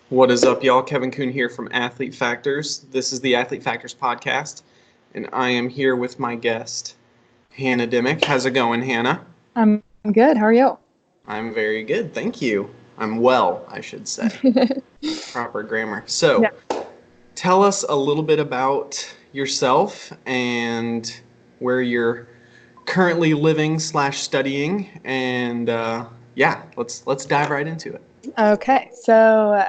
What is up, y'all? Kevin Kuhn here from Athlete Factors. This is the Athlete Factors podcast, and I am here with my guest, Hannah Dimmick. How's it going, Hannah? I'm good. How are you? I'm very good, thank you. I'm well, I should say. Proper grammar. Yeah. So, tell us a little bit about yourself and where you're currently living/studying, and let's dive right into it. Okay. So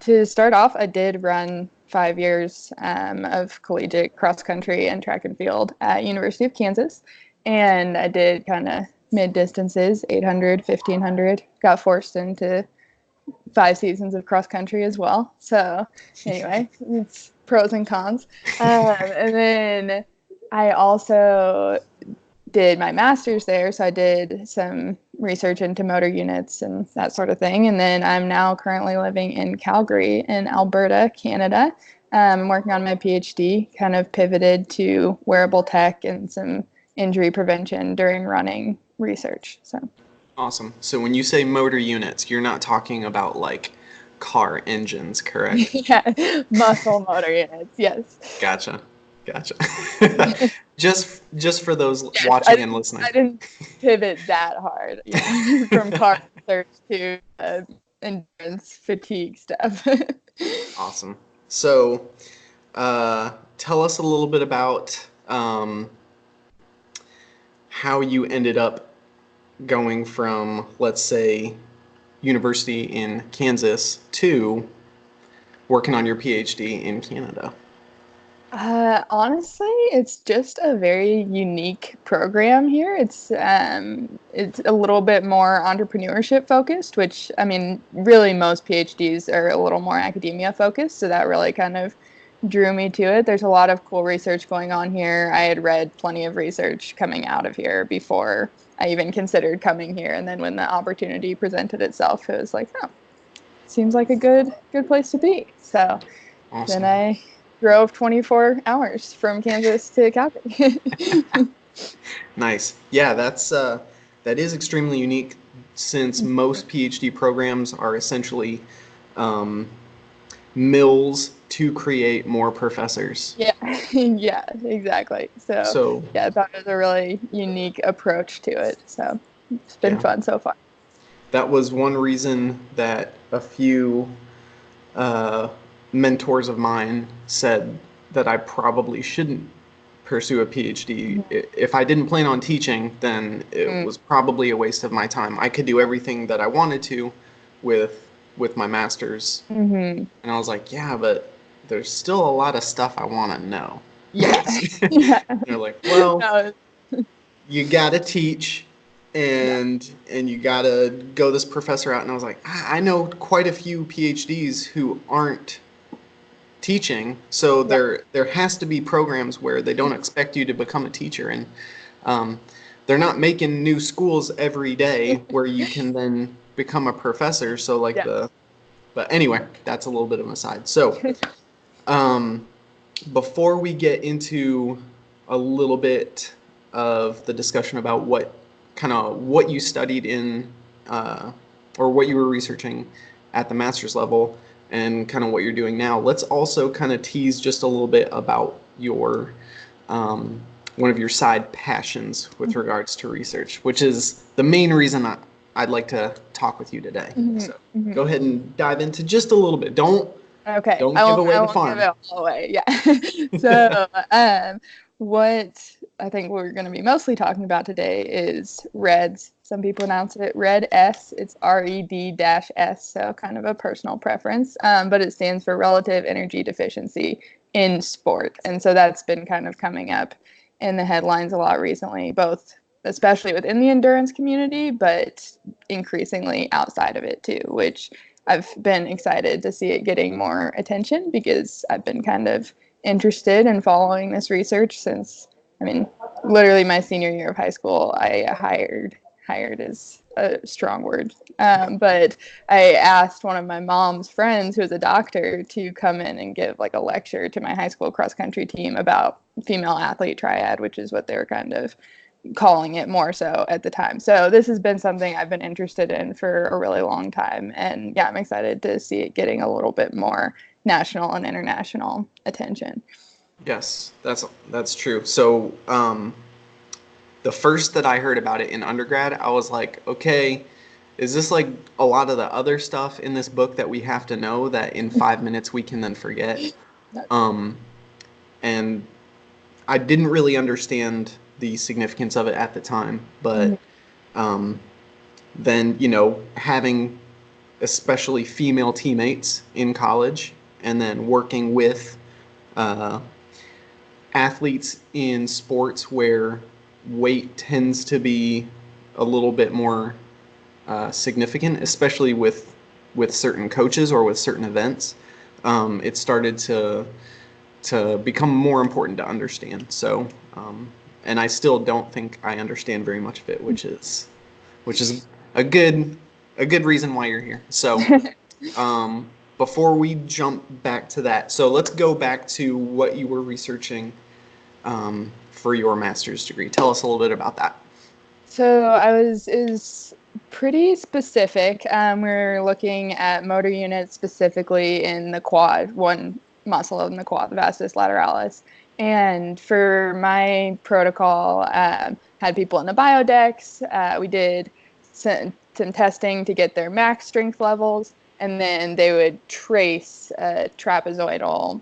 to start off, I did run 5 years of collegiate cross country and track and field at University of Kansas, and I did kind of mid distances, 800, 1500. Got forced into 5 seasons of cross country as well. So anyway, it's pros and cons. And then I also did my master's there, so I did some research into motor units and that sort of thing. And then I'm now currently living in Calgary in Alberta, Canada. I'm working on my PhD, kind of pivoted to wearable tech and some injury prevention during running research. So Awesome. So when you say motor units, you're not talking about like car engines, correct? yeah, muscle motor units, yes. Gotcha. Gotcha. Just for those Yes, watching and listening. I didn't pivot that hard from car research to endurance fatigue stuff. Awesome. So, tell us a little bit about how you ended up going from, let's say, university in Kansas to working on your PhD in Canada. Honestly, it's just a very unique program here. It's a little bit more entrepreneurship focused, which I mean, really most PhDs are a little more academia focused, so that really kind of drew me to it. There's a lot of cool research going on here. I had read plenty of research coming out of here before I even considered coming here, and then when the opportunity presented itself, it was like, oh, seems like a good place to be. So Awesome. then I drove 24 hours from Kansas to Calgary. Nice. Yeah, that is extremely unique since most PhD programs are essentially mills to create more professors. Yeah, yeah, exactly. So, Yeah, I thought it was a really unique approach to it. So it's been yeah, fun so far. that was one reason that a few uh, mentors of mine said that I probably shouldn't pursue a PhD. If I didn't plan on teaching, then it was probably a waste of my time. I could do everything that I wanted to with my master's. Mm-hmm. And I was like, yeah, but there's still a lot of stuff I want to know. Yeah. Yeah. They're like, well, No, you gotta teach yeah. and you gotta go this professor out. And I was like, I know quite a few PhDs who aren't teaching, so Yeah. there has to be programs where they don't expect you to become a teacher, and they're not making new schools every day where you can then become a professor. So like Yeah. but anyway, that's a little bit of an aside. So um, before we get into a little bit of the discussion about what you studied in or what you were researching at the master's level and kind of what you're doing now, let's also kind of tease just a little bit about your one of your side passions with regards to research, which is the main reason I'd like to talk with you today. Mm-hmm. So Mm-hmm. go ahead and dive into just a little bit. Don't Okay, don't I give won't. away I the won't give farm. it all away. Yeah. So, what I think we're going to be mostly talking about today is REDS. Some people pronounce it Red S. It's RED-S. So kind of a personal preference, but it stands for Relative Energy Deficiency in sport, and so that's been kind of coming up in the headlines a lot recently, both especially within the endurance community, but increasingly outside of it too, which I've been excited to see it getting more attention because I've been kind of interested in following this research since, I mean, literally my senior year of high school. I hired is a strong word, but I asked one of my mom's friends, who is a doctor, to come in and give like a lecture to my high school cross country team about female athlete triad, which is what they were kind of calling it more so at the time. So this has been something I've been interested in for a really long time. And yeah, I'm excited to see it getting a little bit more national and international attention. Yes, that's true. So, the first that I heard about it in undergrad, I was like, okay, is this like a lot of the other stuff in this book that we have to know that in 5 minutes we can then forget? Um, and I didn't really understand the significance of it at the time, but um, then, having especially female teammates in college and then working with uh, athletes in sports where weight tends to be a little bit more significant, especially with certain coaches or with certain events. It started to become more important to understand. So, and I still don't think I understand very much of it, which is a good reason why you're here. So, before we jump back to that, so let's go back to what you were researching for your master's degree. Tell us a little bit about that. So is pretty specific. We're looking at motor units specifically in the quad, one muscle in the quad, the vastus lateralis. And for my protocol, had people in the biodex. We did some testing to get their max strength levels, and then they would trace a trapezoidal.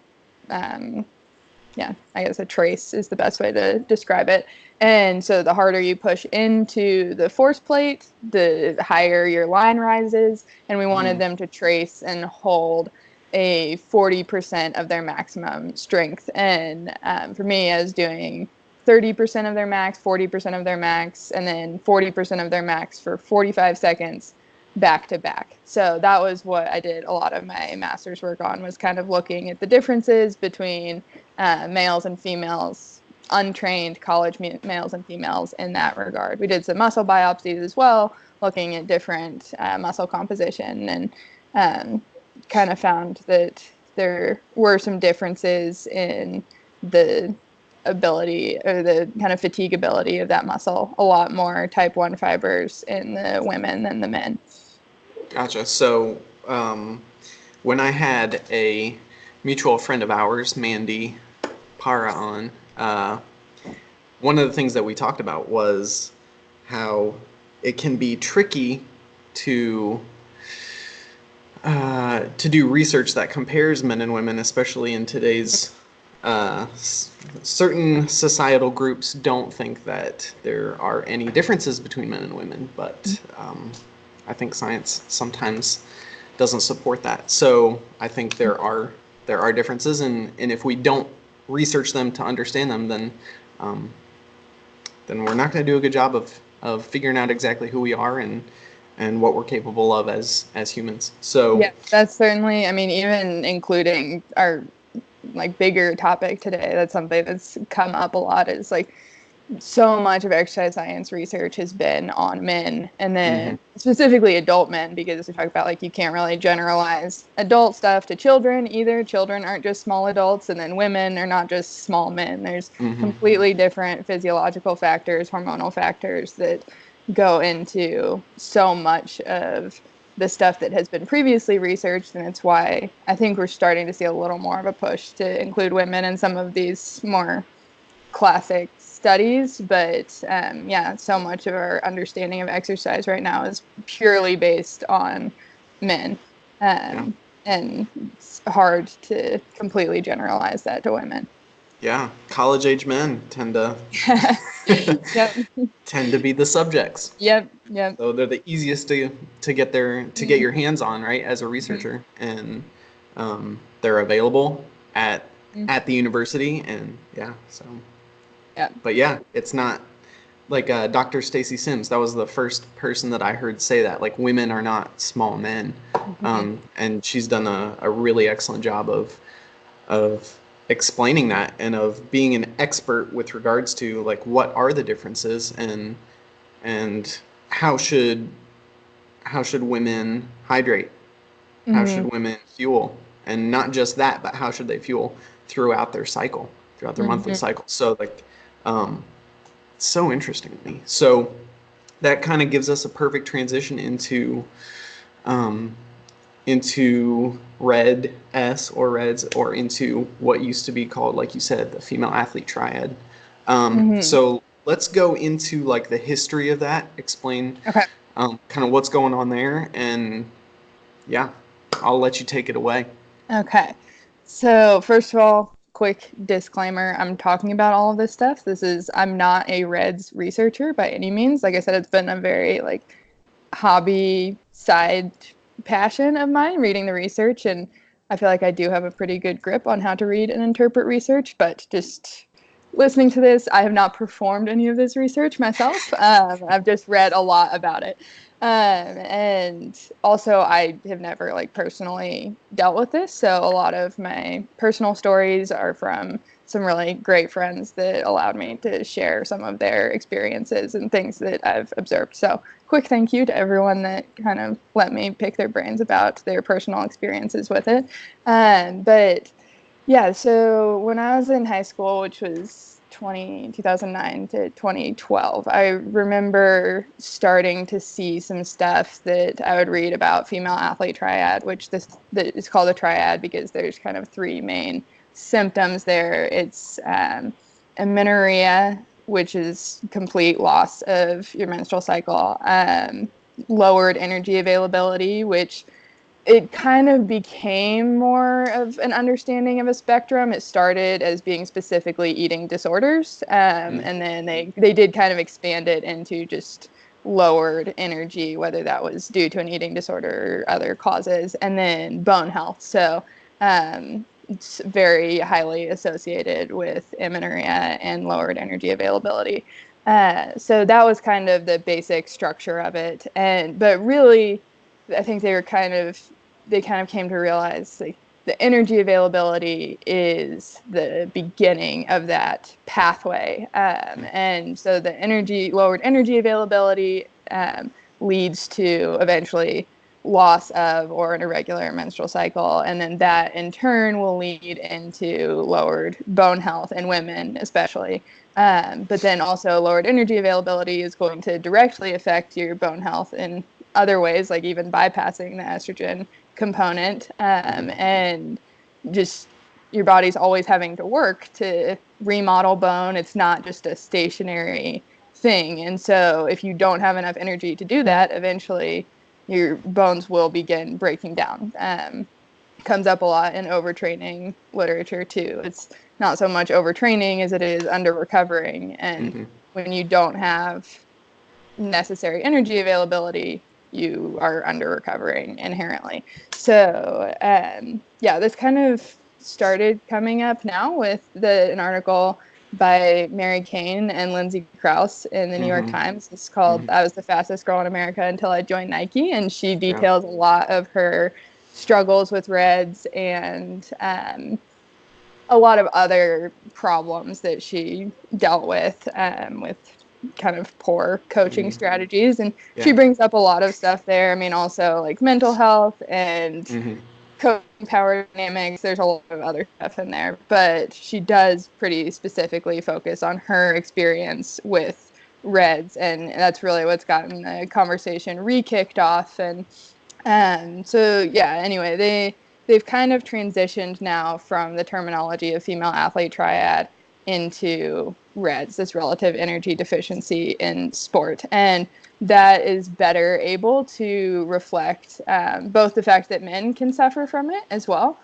Yeah, I guess a trace is the best way to describe it. And so the harder you push into the force plate, the higher your line rises. And we wanted them to trace and hold a 40% of their maximum strength. And for me, I was doing 30% of their max, 40% of their max, and then 40% of their max for 45 seconds back to back. So that was what I did a lot of my master's work on, was kind of looking at the differences between males and females, untrained college males and females in that regard. We did some muscle biopsies as well, looking at different muscle composition, and kind of found that there were some differences in the ability or the kind of fatigability of that muscle. A lot more type 1 fibers in the women than the men. Gotcha. So, when I had a mutual friend of ours, Mandy Para, on, one of the things that we talked about was how it can be tricky to do research that compares men and women, especially in today's certain societal groups don't think that there are any differences between men and women, but I think science sometimes doesn't support that. So I think there are differences, and if we don't research them to understand them, then we're not going to do a good job of figuring out exactly who we are and what we're capable of as humans. So yeah, that's certainly, I mean, even including our like bigger topic today, that's something that's come up a lot, is like so much of exercise science research has been on men, and then specifically adult men, because we talk about like you can't really generalize adult stuff to children either. Children aren't just small adults, and then women are not just small men. There's completely different physiological factors, hormonal factors that go into so much of the stuff that has been previously researched, and it's why I think we're starting to see a little more of a push to include women in some of these more classic studies. But yeah, so much of our understanding of exercise right now is purely based on men, and it's hard to completely generalize that to women. Yeah, college-age men tend to Yep. tend to be the subjects. Yep. So they're the easiest to get get your hands on, right, as a researcher, and they're available at the university, and so. Yeah. But yeah, it's not like Dr. Stacy Sims. That was the first person that I heard say that. Like, women are not small men, and she's done a really excellent job of explaining that and of being an expert with regards to like what are the differences, and how should women hydrate, how should women fuel, and not just that, but how should they fuel throughout their cycle, throughout their monthly cycle. So like so interesting to me. So that kind of gives us a perfect transition um, into Red S or Reds, or into what used to be called, like you said, the Female Athlete Triad. Hmm. So let's go into like the history of that, explain Okay. kind of what's going on there, and yeah, I'll let you take it away. Okay. So, first of all, quick disclaimer, I'm talking about all of this stuff. I'm not a Reds researcher by any means. Like I said, it's been a very like hobby side passion of mine, reading the research, and I feel like I do have a pretty good grip on how to read and interpret research, but just listening to this, I have not performed any of this research myself. I've just read a lot about it. And also I have never like personally dealt with this. So a lot of my personal stories are from some really great friends that allowed me to share some of their experiences and things that I've observed. So quick thank you to everyone that kind of let me pick their brains about their personal experiences with it. But yeah, so when I was in high school, which was 2009 to 2012, I remember starting to see some stuff that I would read about female athlete triad, which that is called a triad because there's kind of three main symptoms there. It's amenorrhea, which is complete loss of your menstrual cycle, lowered energy availability, which it kind of became more of an understanding of a spectrum. It started as being specifically eating disorders, Mm. and then they did kind of expand it into just lowered energy, whether that was due to an eating disorder or other causes, and then bone health. So it's very highly associated with amenorrhea and lowered energy availability. So that was kind of the basic structure of it, but really I think they kind of came to realize like the energy availability is the beginning of that pathway. And so the lowered energy availability leads to eventually loss of or an irregular menstrual cycle. And then that in turn will lead into lowered bone health in women, especially. But then also lowered energy availability is going to directly affect your bone health in other ways, like even bypassing the estrogen component, and just your body's always having to work to remodel bone. It's not just a stationary thing. And so if you don't have enough energy to do that, eventually your bones will begin breaking down. Comes up a lot in overtraining literature too. It's not so much overtraining as it is under recovering. And Mm-hmm. when you don't have necessary energy availability, you are under recovering inherently. So yeah, this kind of started coming up now with an article by Mary Kane and Lindsay Krause in the New York Mm-hmm. Times. It's called Mm-hmm. "I Was the Fastest Girl in America Until I Joined Nike," and she Yeah. details a lot of her struggles with Reds and a lot of other problems that she dealt with kind of poor coaching Mm-hmm. strategies. And she Yeah. brings up a lot of stuff there. I mean, also like mental health and Mm-hmm. coaching power dynamics. There's a lot of other stuff in there, but she does pretty specifically focus on her experience with Reds. And that's really what's gotten the conversation re-kicked off. And so yeah, anyway, they've kind of transitioned now from the terminology of female athlete triad into REDS, this relative energy deficiency in sport. And that is better able to reflect both the fact that men can suffer from it as well,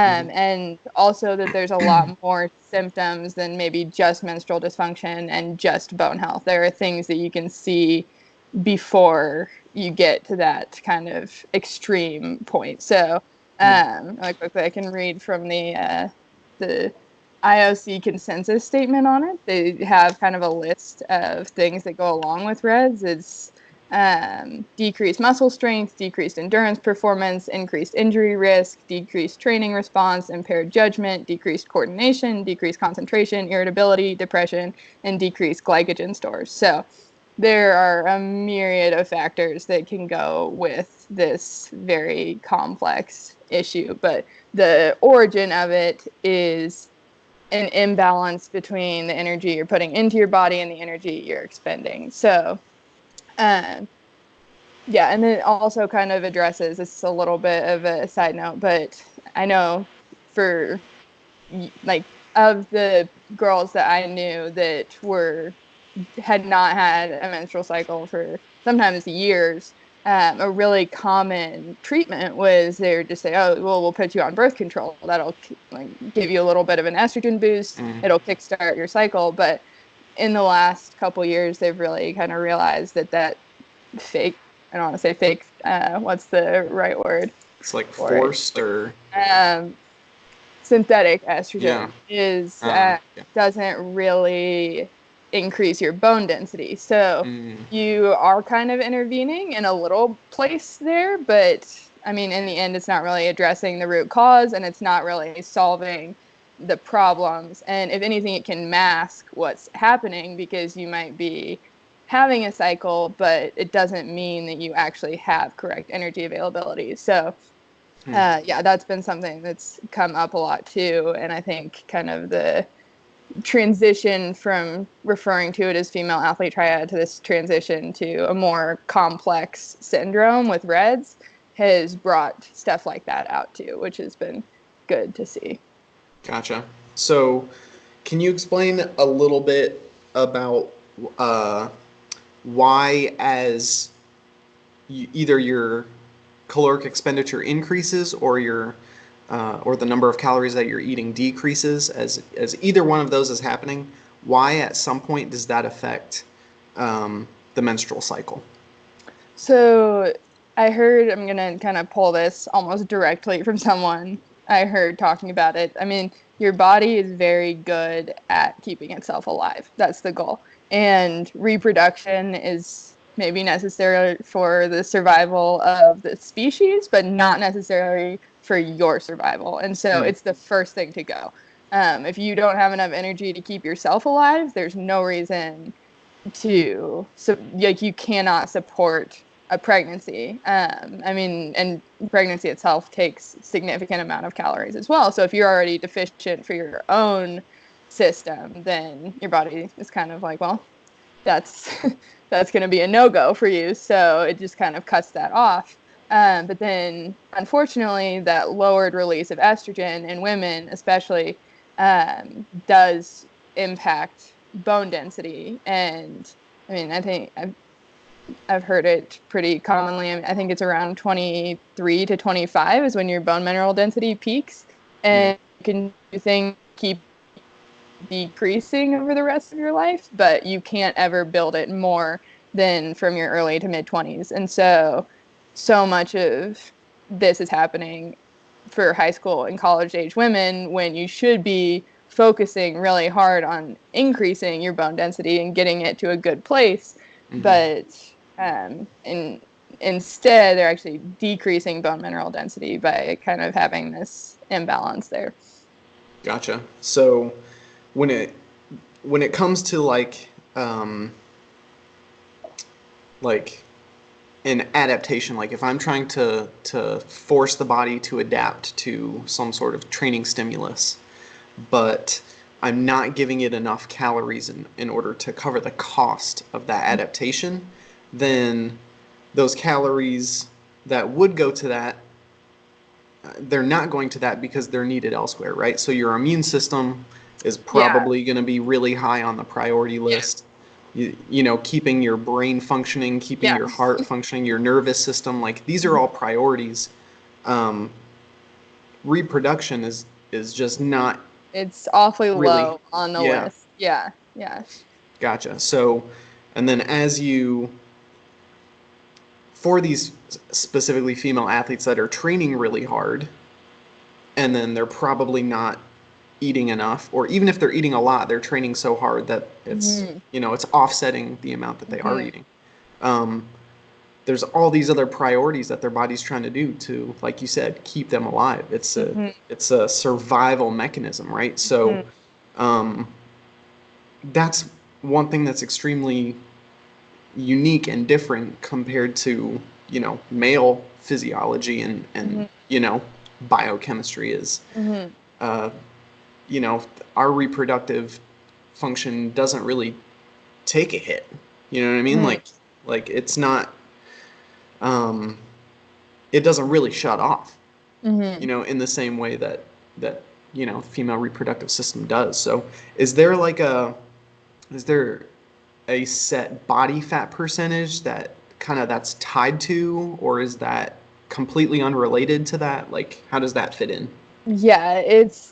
Mm-hmm. and also that there's a lot more symptoms than maybe just menstrual dysfunction and just bone health. There are things that you can see before you get to that kind of extreme point. So, like quickly, I can read from the IOC consensus statement on it. They have kind of a list of things that go along with REDS. It's decreased muscle strength, decreased endurance performance, increased injury risk, decreased training response, impaired judgment, decreased coordination, decreased concentration, irritability, depression, and decreased glycogen stores. So there are a myriad of factors that can go with this very complex issue, but the origin of it is an imbalance between the energy you're putting into your body and the energy you're expending. So, yeah, and then it also kind of addresses, this a little bit of a side note, but I know for like of the girls that I knew that had not had a menstrual cycle for sometimes years, a really common treatment was they would just say, oh, well, we'll put you on birth control. That'll like give you a little bit of an estrogen boost. It'll kickstart your cycle. But in the last couple years, they've really kind of realized that fake, I don't want to say fake, what's the right word? It's like forced or synthetic estrogen doesn't really increase your bone density. So you are kind of intervening in a little place there, but I mean, in the end, it's not really addressing the root cause, and it's not really solving the problems. And if anything, it can mask what's happening, because you might be having a cycle, but it doesn't mean that you actually have correct energy availability. So yeah, that's been something that's come up a lot too. And I think kind of the transition from referring to it as female athlete triad to this transition to a more complex syndrome with REDS has brought stuff like that out too, which has been good to see. Gotcha. So can you explain a little bit about why, as either your caloric expenditure increases or or the number of calories that you're eating decreases, as either one of those is happening, why at some point does that affect the menstrual cycle? So I heard, I'm going to kind of pull this almost directly from someone I heard talking about it. I mean, your body is very good at keeping itself alive. That's the goal. And reproduction is maybe necessary for the survival of the species, but not necessarily for your survival. And so it's the first thing to go. If you don't have enough energy to keep yourself alive, there's no reason to, so like, you cannot support a pregnancy. I mean, and pregnancy itself takes significant amount of calories as well. So if you're already deficient for your own system, then your body is kind of like, well, that's that's going to be a no-go for you. So it just kind of cuts that off. But then, unfortunately, that lowered release of estrogen in women, especially, does impact bone density. And I mean, I think I've heard it pretty commonly. I mean, I think it's around 23 to 25 is when your bone mineral density peaks, and you can keep decreasing over the rest of your life, but you can't ever build it more than from your early to mid 20s. And so much of this is happening for high school and college age women, when you should be focusing really hard on increasing your bone density and getting it to a good place. But instead, they're actually decreasing bone mineral density by kind of having this imbalance there. Gotcha. So when it comes to like an adaptation, like if I'm trying to force the body to adapt to some sort of training stimulus, but I'm not giving it enough calories in order to cover the cost of that adaptation, then those calories that would go to that, they're not going to that because they're needed elsewhere, right? So your immune system is probably going to be really high on the priority list. You know, keeping your brain functioning, keeping your heart functioning, your nervous system, like these are all priorities. Reproduction is just not. It's awfully really low on the list. Yeah. Gotcha. So, and then for these specifically female athletes that are training really hard, and then they're probably not eating enough, or even if they're eating a lot, they're training so hard that it's it's offsetting the amount that they are eating. There's all these other priorities that their body's trying to do to, like you said, keep them alive. It's a survival mechanism, right? So that's one thing that's extremely unique and different compared to male physiology and biochemistry is you know, our reproductive function doesn't really take a hit. You know what I mean? Like it's not, um, it doesn't really shut off, you know, in the same way that, you know, female reproductive system does. So is there like is there a set body fat percentage that kind of that's tied to, or is that completely unrelated to that? Like, how does that fit in? Yeah,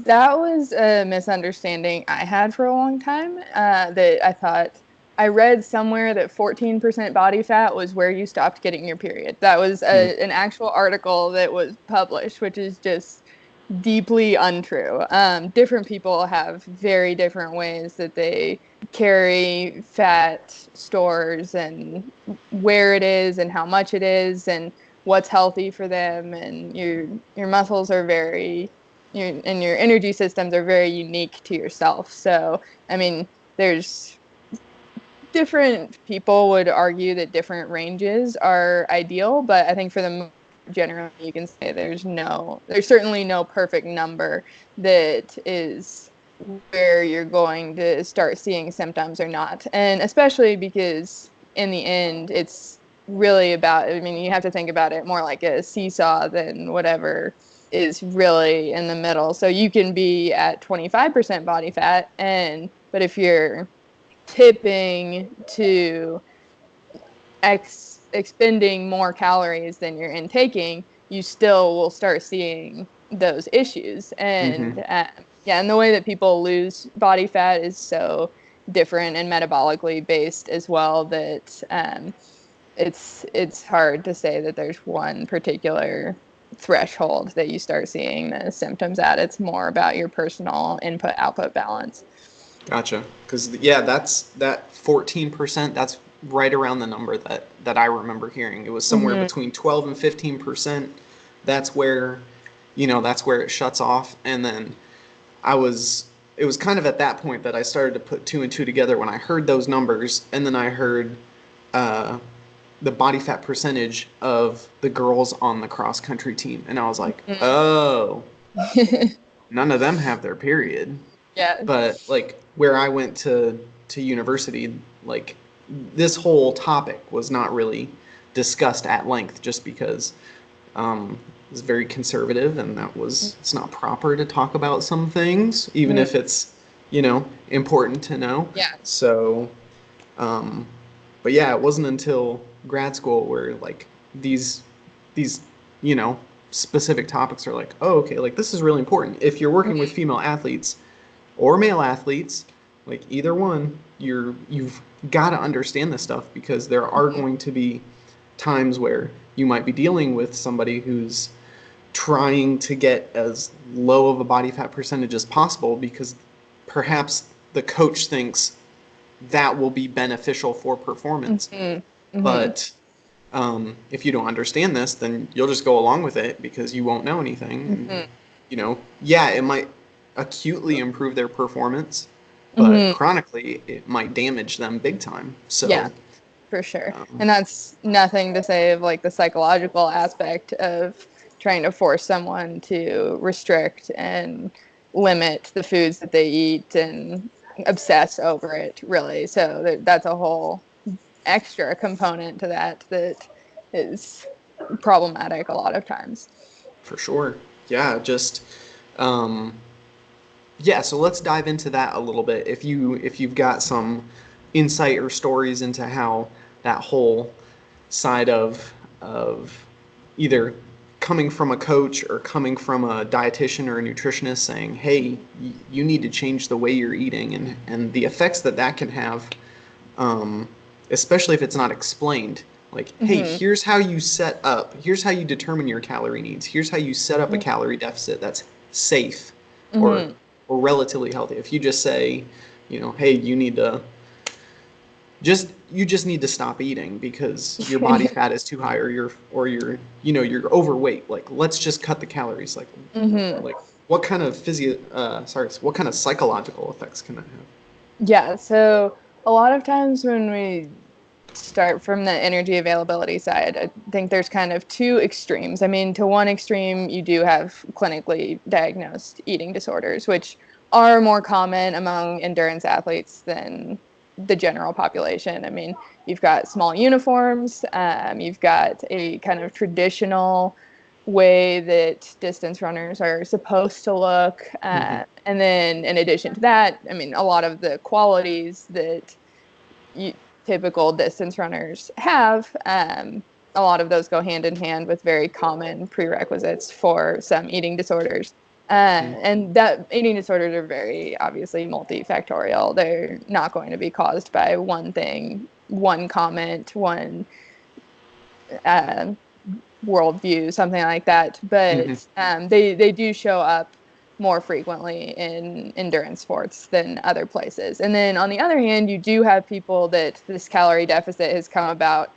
that was a misunderstanding I had for a long time. That I thought I read somewhere that 14% body fat was where you stopped getting your period. That was Mm. an actual article that was published, which is just deeply untrue. Different people have very different ways that they carry fat stores and where it is and how much it is and what's healthy for them. And your muscles are and your energy systems are very unique to yourself. So, I mean, there's different people would argue that different ranges are ideal, but I think for the generally you can say there's certainly no perfect number that is where you're going to start seeing symptoms or not. And especially because in the end it's really about, I mean, you have to think about it more like a seesaw than whatever is really in the middle. So you can be at 25% body fat but if you're tipping to expending more calories than you're intaking, you still will start seeing those issues. Mm-hmm. Yeah, and the way that people lose body fat is so different and metabolically based as well that it's hard to say that there's one particular threshold that you start seeing the symptoms at. It's more about your personal input output balance. Gotcha. Because yeah, that's that 14%. That's right around the number that I remember hearing. It was somewhere between 12 and 15%. That's where, you know, that's where it shuts off. And then it was kind of at that point that I started to put two and two together when I heard those numbers, and then I heard uh, the body fat percentage of the girls on the cross country team, and I was like, oh, none of them have their period. Yeah. But like where I went to university, like this whole topic was not really discussed at length just because it was very conservative, and it's not proper to talk about some things, even if it's, you know, important to know. Yeah. So, but yeah, it wasn't until grad school where like these you know specific topics are like, oh, okay, like this is really important. If you're working with female athletes or male athletes, like either one, you've got to understand this stuff, because there are going to be times where you might be dealing with somebody who's trying to get as low of a body fat percentage as possible because perhaps the coach thinks that will be beneficial for performance. But if you don't understand this, then you'll just go along with it because you won't know anything. And, you know, yeah, it might acutely improve their performance, but chronically it might damage them big time. So Yeah, for sure. And that's nothing to say of like the psychological aspect of trying to force someone to restrict and limit the foods that they eat and obsess over it, really. So that's a whole extra component to that is problematic a lot of times. for sure. Yeah, just um, yeah, so let's dive into that a little bit. If you've got some insight or stories into how that whole side of either coming from a coach or coming from a dietitian or a nutritionist saying, "Hey, you need to change the way you're eating," and the effects that that can have, especially if it's not explained. Like, hey, here's how you determine your calorie needs. Here's how you set up a calorie deficit that's safe or or relatively healthy. If you just say, you know, hey, you just need to stop eating because your body fat is too high, or you're you know, you're overweight. Like, let's just cut the calories. Like what kind of what kind of psychological effects can that have? Yeah, so a lot of times when we start from the energy availability side, I think there's kind of two extremes. I mean, to one extreme, you do have clinically diagnosed eating disorders, which are more common among endurance athletes than the general population. I mean, you've got small uniforms, you've got a kind of traditional way that distance runners are supposed to look. And then in addition to that, I mean, a lot of the qualities that typical distance runners have, a lot of those go hand in hand with very common prerequisites for some eating disorders. And that eating disorders are very obviously multifactorial. They're not going to be caused by one thing, one comment, one worldview, something like that. But they do show up more frequently in endurance sports than other places. And then on the other hand, you do have people that this calorie deficit has come about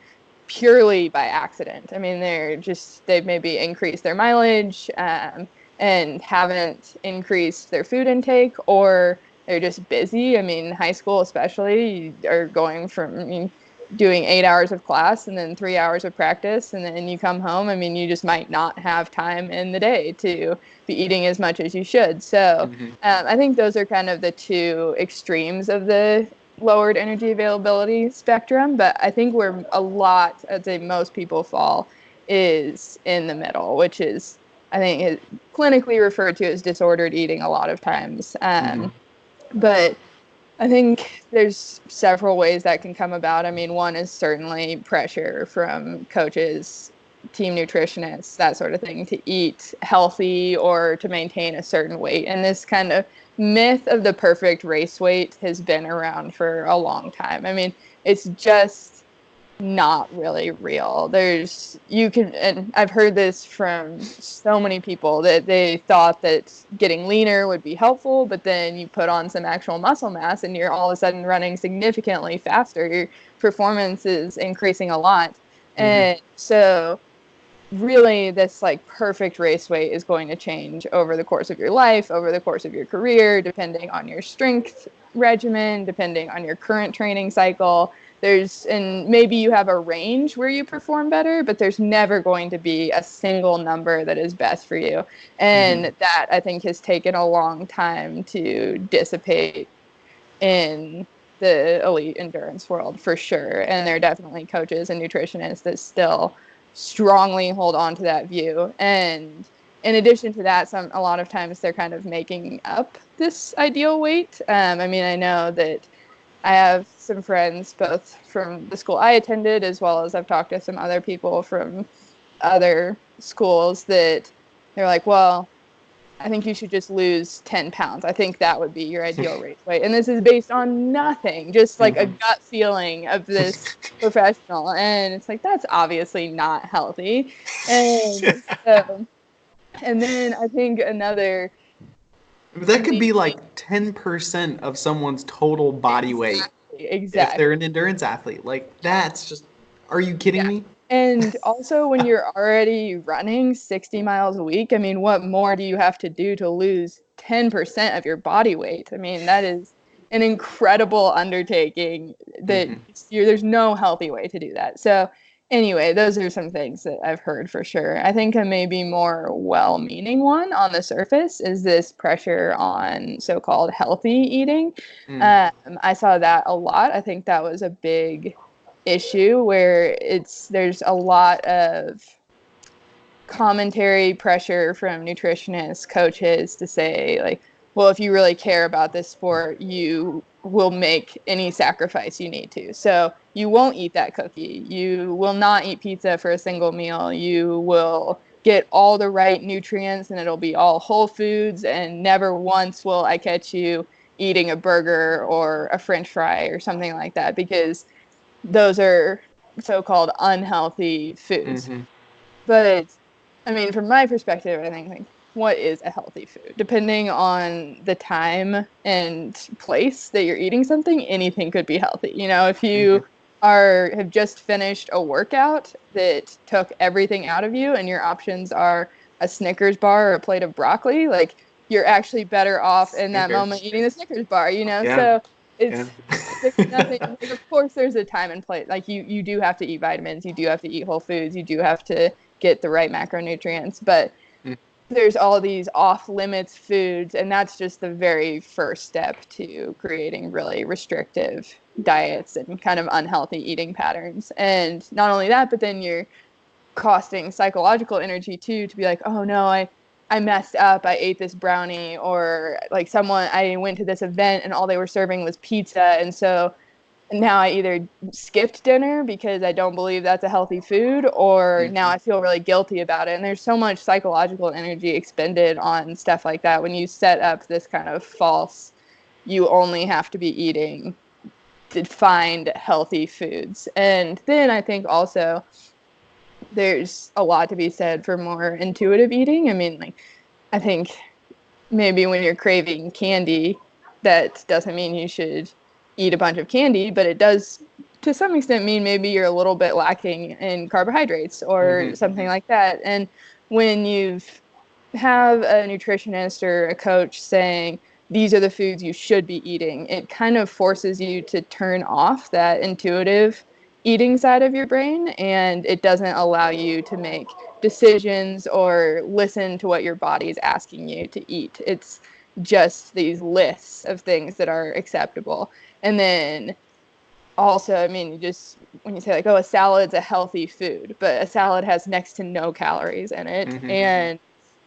purely by accident. I mean, they've maybe increased their mileage and haven't increased their food intake, or they're just busy. I mean, high school especially, you are going from doing 8 hours of class and then 3 hours of practice, and then you come home. I mean, you just might not have time in the day to be eating as much as you should. So I think those are kind of the two extremes of the lowered energy availability spectrum. But I think where I'd say most people fall is in the middle, which is, I think, is clinically referred to as disordered eating a lot of times. But I think there's several ways that can come about. I mean, one is certainly pressure from coaches, team nutritionists, that sort of thing, to eat healthy or to maintain a certain weight. And this kind of myth of the perfect race weight has been around for a long time. I mean, it's just not really real. And I've heard this from so many people that they thought that getting leaner would be helpful, but then you put on some actual muscle mass and you're all of a sudden running significantly faster. Your performance is increasing a lot. And so really this like perfect race weight is going to change over the course of your life, over the course of your career, depending on your strength regimen, depending on your current training cycle. And maybe you have a range where you perform better, but there's never going to be a single number that is best for you. And that, I think, has taken a long time to dissipate in the elite endurance world, for sure. And there are definitely coaches and nutritionists that still strongly hold on to that view. And in addition to that, a lot of times they're kind of making up this ideal weight. I mean, I know that I have some friends both from the school I attended, as well as I've talked to some other people from other schools that they're like, well, I think you should just lose 10 pounds. I think that would be your ideal race weight. And this is based on nothing, just like a gut feeling of this professional. And it's like, that's obviously not healthy. And then I think another... That could be like 10% of someone's total body weight. Exactly. If they're an endurance athlete. Like, that's just, are you kidding me? And also, when you're already running 60 miles a week, I mean, what more do you have to do to lose 10% of your body weight? I mean, that is an incredible undertaking that there's no healthy way to do that. So anyway, those are some things that I've heard for sure. I think a maybe more well-meaning one on the surface is this pressure on so-called healthy eating. I saw that a lot. I think that was a big issue where there's a lot of commentary pressure from nutritionists, coaches to say, like, well, if you really care about this sport, you will make any sacrifice you need to. So you won't eat that cookie. You will not eat pizza for a single meal. You will get all the right nutrients and it'll be all whole foods, and never once will I catch you eating a burger or a French fry or something like that, because those are so-called unhealthy foods. But I mean, from my perspective, I think, like, what is a healthy food? Depending on the time and place that you're eating something, anything could be healthy. You know, if you have just finished a workout that took everything out of you and your options are a Snickers bar or a plate of broccoli, like, you're actually better off in that moment eating the Snickers bar, you know? So there's nothing, like, of course there's a time and place. Like, you do have to eat vitamins, you do have to eat whole foods, you do have to get the right macronutrients, but there's all these off limits foods, and that's just the very first step to creating really restrictive diets and kind of unhealthy eating patterns. And not only that, but then you're costing psychological energy too, to be like, oh no, I messed up, I ate this brownie, or like I went to this event and all they were serving was pizza, and so now I either skipped dinner because I don't believe that's a healthy food, or now Mm-hmm. I feel really guilty about it. And there's so much psychological energy expended on stuff like that when you set up this kind of false, you only have to be eating defined healthy foods. And then I think also there's a lot to be said for more intuitive eating. I mean, like, I think maybe when you're craving candy, that doesn't mean you should eat a bunch of candy, but it does to some extent mean maybe you're a little bit lacking in carbohydrates or Mm-hmm. something like that. And when you've have a nutritionist or a coach saying these are the foods you should be eating, it kind of forces you to turn off that intuitive eating side of your brain, and it doesn't allow you to make decisions or listen to what your body is asking you to eat. It's just these lists of things that are acceptable. And then also, I mean, you just when you say like, oh, a salad's a healthy food, but a salad has next to no calories in it, Mm-hmm. and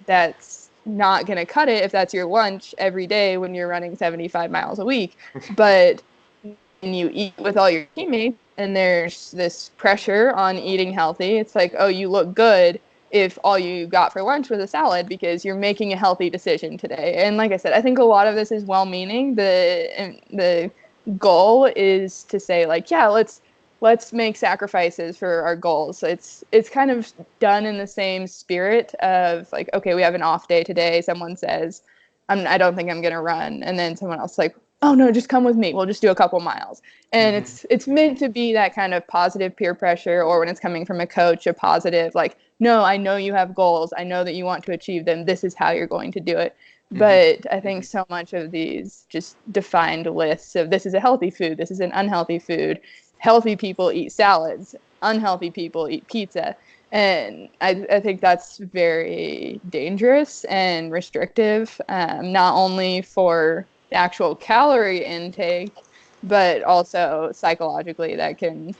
that's not going to cut it if that's your lunch every day when you're running 75 miles a week. But when you eat with all your teammates and there's this pressure on eating healthy, it's like, oh, you look good if all you got for lunch was a salad because you're making a healthy decision today. And like I said, I think a lot of this is well-meaning. The goal is to say like, yeah, let's make sacrifices for our goals. It's kind of done in the same spirit of like, okay, we have an off day today. Someone says, I don't think I'm gonna run, and then someone else is like, oh no, just come with me. We'll just do a couple miles. And Mm-hmm. it's meant to be that kind of positive peer pressure, or when it's coming from a coach, a positive like, no, I know you have goals. I know that you want to achieve them. This is how you're going to do it. Mm-hmm. But I think so much of these just defined lists of this is a healthy food, this is an unhealthy food. Healthy people eat salads, unhealthy people eat pizza. And I think that's very dangerous and restrictive, not only for the actual calorie intake, but also psychologically that can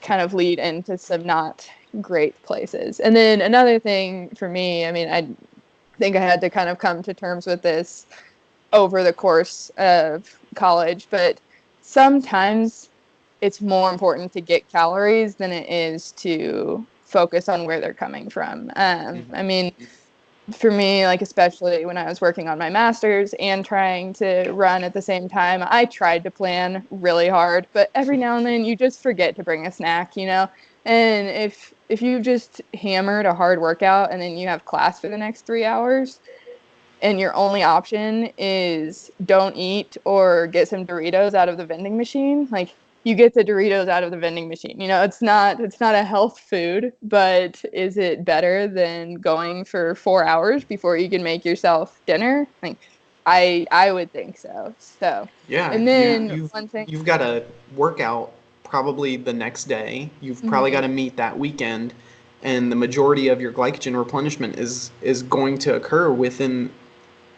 kind of lead into some not great places. And then another thing for me, I mean, I think I had to kind of come to terms with this over the course of college, but sometimes it's more important to get calories than it is to focus on where they're coming from. I mean, for me, like especially when I was working on my master's and trying to run at the same time, I tried to plan really hard, but every now and then you just forget to bring a snack, you know? And if you just hammered a hard workout and then you have class for the next 3 hours, and your only option is don't eat or get some Doritos out of the vending machine, like you get the Doritos out of the vending machine. You know, it's not a health food, but is it better than going for 4 hours before you can make yourself dinner? Like I would think so. So Yeah, and you then you've one thing you've got to work out probably the next day. You've probably got mhm, to meet that weekend, and the majority of your glycogen replenishment is going to occur within,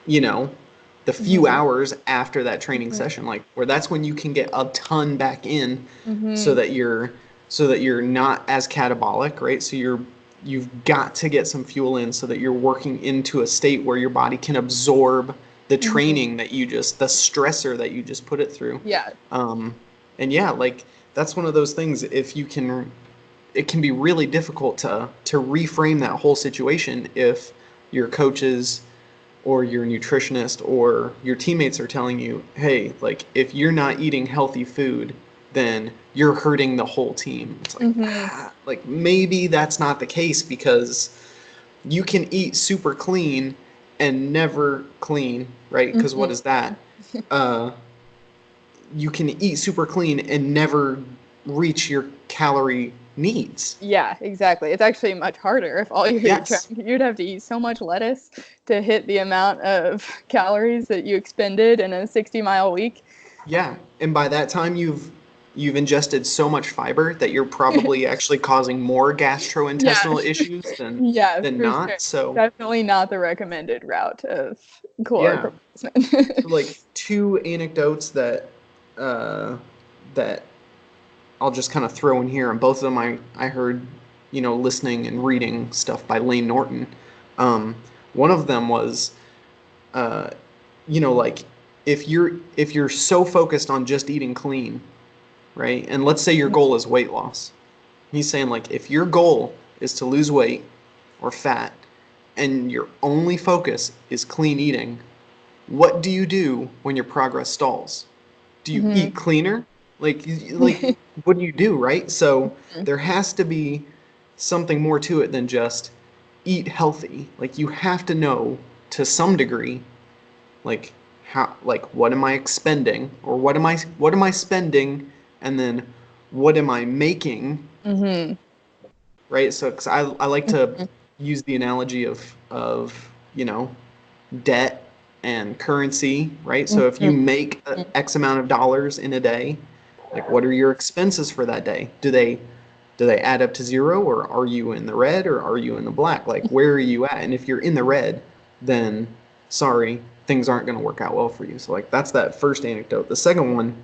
you know, the few mhm, hours after that training mhm, session, like where that's when you can get a ton back in, so mhm, that you're not as catabolic, right? So you've got to get some fuel in so that you're working into a state where your body can absorb the mhm. training the stressor that you just put it through. Yeah. Um, and yeah, like that's one of those things. If you can, it can be really difficult to reframe that whole situation if your coaches or your nutritionist or your teammates are telling you, hey, like if you're not eating healthy food, then you're hurting the whole team. It's like, Mhm. like maybe that's not the case, because you can eat super clean and never clean, right? Because what Mhm. is that? Uh, you can eat super clean and never reach your calorie needs. Yeah, exactly. It's actually much harder if all you're trying Yes. you'd have to eat so much lettuce to hit the amount of calories that you expended in a 60-mile week. Yeah. And by that time you've ingested so much fiber that you're probably actually causing more gastrointestinal issues than for not. sure. So Definitely not the recommended route of yeah. caloric So like two anecdotes that I'll just kind of throw in here, and both of them I heard, listening and reading stuff by Lane Norton. One of them was, uh, like if you're so focused on just eating clean, right? And let's say your goal is weight loss. He's saying like if your goal is to lose weight or fat, and your only focus is clean eating, what do you do when your progress stalls? Do you eat cleaner? Like what do you do, right? So there has to be something more to it than just eat healthy. Like you have to know to some degree, like what am I expending, or what am I spending, and then what am I making, Mm-hmm. right? So 'cause I like to use the analogy of debt and currency, right? So if you make X amount of dollars in a day, like what are your expenses for that day? Do they add up to zero, or are you in the red, or are you in the black? Like where are you at? And if you're in the red, then sorry, things aren't going to work out well for you. So like that's that first anecdote. The second one,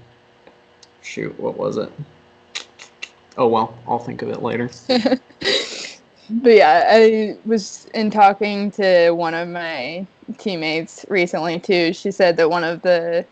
shoot, what was it? Oh well, I'll think of it later. But yeah, I was in talking to one of my teammates recently too. She said that one of the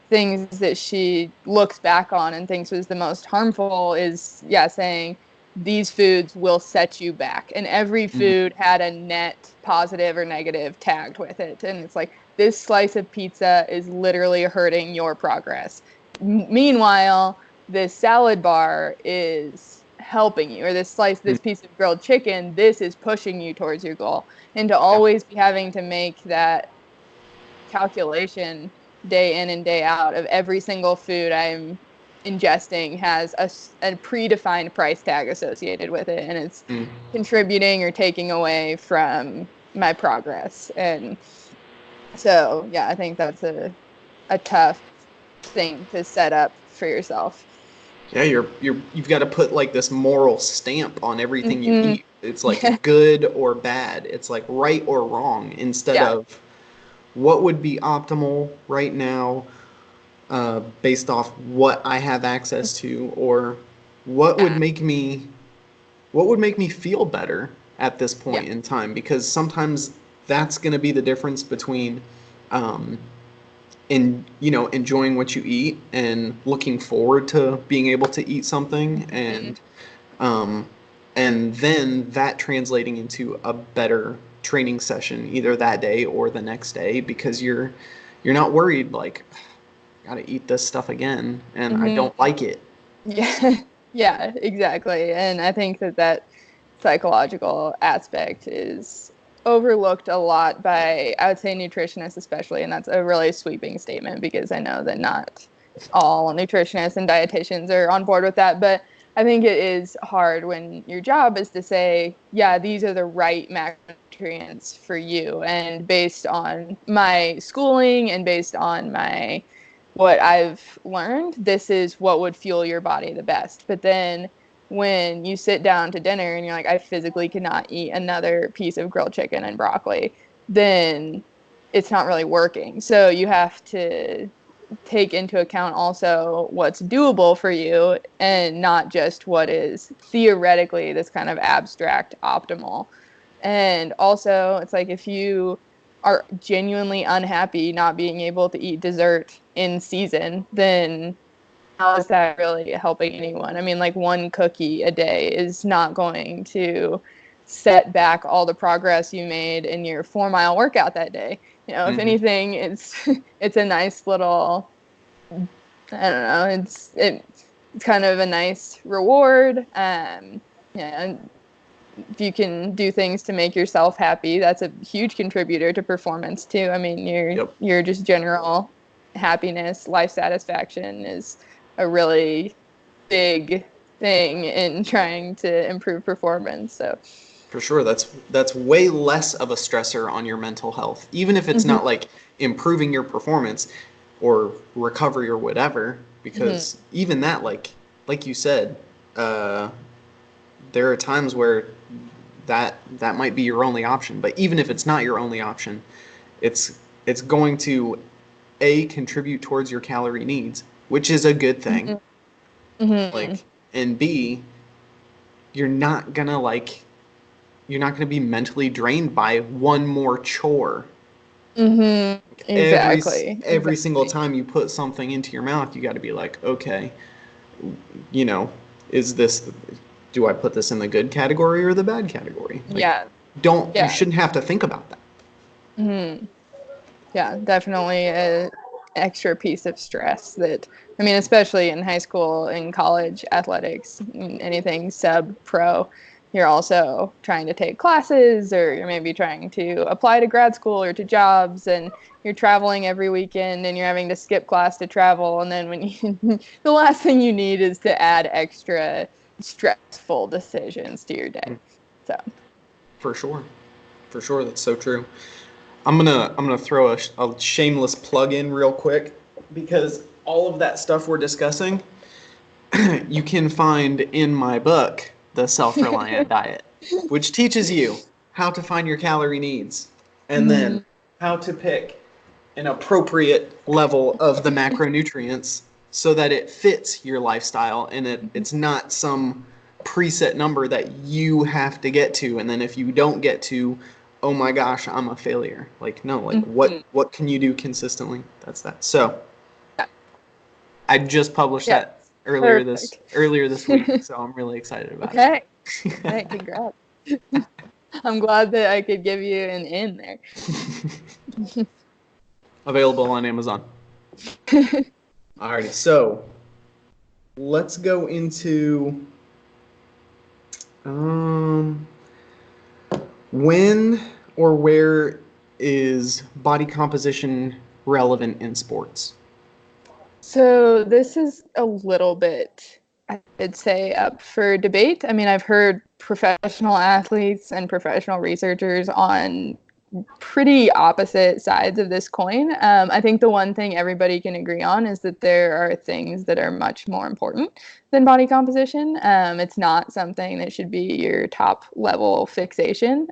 things that she looks back on and thinks was the most harmful is, saying these foods will set you back. And every food had a net positive or negative tagged with it. And it's like, this slice of pizza is literally hurting your progress. Meanwhile, this salad bar is helping you, or this piece of grilled chicken, this is pushing you towards your goal. And to Yeah. always be having to make that calculation day in and day out of every single food I'm ingesting has a predefined price tag associated with it, and it's contributing or taking away from my progress. And so I think that's a tough thing to set up for yourself. Yeah, you've got to put like this moral stamp on everything you Mm-hmm. eat. It's like good or bad. It's like right or wrong, instead Yeah. of what would be optimal right now, based off what I have access to, or what would Yeah. make me what would make me feel better at this Yeah. point in time. Because sometimes that's going to be the difference between um, enjoying what you eat and looking forward to being able to eat something, um, and then that translating into a better training session either that day or the next day, because you're not worried like gotta eat this stuff again and I Mm-hmm. don't like it. Yeah. Yeah, exactly. And I think that psychological aspect is overlooked a lot by, I would say, nutritionists especially. And that's a really sweeping statement because I know that not all nutritionists and dietitians are on board with that. But I think it is hard when your job is to say, yeah, these are the right macronutrients for you. And based on my schooling and based on what I've learned, this is what would fuel your body the best. But then when you sit down to dinner and you're like, I physically cannot eat another piece of grilled chicken and broccoli, then it's not really working. So you have to take into account also what's doable for you and not just what is theoretically this kind of abstract optimal. And also, it's like if you are genuinely unhappy not being able to eat dessert in season, then how is that really helping anyone? I mean, like one cookie a day is not going to set back all the progress you made in your 4 mile workout that day. If Hmm. anything, it's a nice little, I don't know, it's kind of a nice reward. And if you can do things to make yourself happy, that's a huge contributor to performance too. I mean, Yep, your just general happiness, life satisfaction is a really big thing in trying to improve performance. So, for sure. That's way less of a stressor on your mental health, even if it's hmm not like improving your performance or recovery or whatever, hmm because even that, like, like you said, there are times where that might be your only option. But even if it's not your only option, it's going to contribute towards your calorie needs, which is a good thing. Mm-hmm. Like, and B, you're not gonna be mentally drained by one more chore. Mm-hmm. Every Exactly. every single time you put something into your mouth, you got to be like, okay, you know, is this, do I put this in the good category or the bad category? Like, Yeah. you Yeah. shouldn't have to think about that. Mm-hmm. Yeah, definitely a extra piece of stress that, I mean, especially in high school and college athletics, anything sub pro, you're also trying to take classes, or you're maybe trying to apply to grad school or to jobs, and you're traveling every weekend and you're having to skip class to travel. And then when you, the last thing you need is to add extra stressful decisions to your day. So, For sure. For sure, that's so true. I'm gonna throw a shameless plug in real quick, because all of that stuff we're discussing, you can find in my book, The Self-Reliant Diet, which teaches you how to find your calorie needs and then how to pick an appropriate level of the macronutrients so that it fits your lifestyle, and it's not some preset number that you have to get to, and then if you don't get to, oh my gosh, I'm a failure. Like, no, like what can you do consistently? That's that. So I just published yeah, that earlier perfect. this week, so I'm really excited about Okay. it. Hey, congrats. I'm glad that I could give you an in there. Available on Amazon. Alrighty, so let's go into when or where is body composition relevant in sports? So this is a little bit, I'd say, up for debate. I mean, I've heard professional athletes and professional researchers on pretty opposite sides of this coin. I think the one thing everybody can agree on is that there are things that are much more important than body composition. It's not something that should be your top level fixation.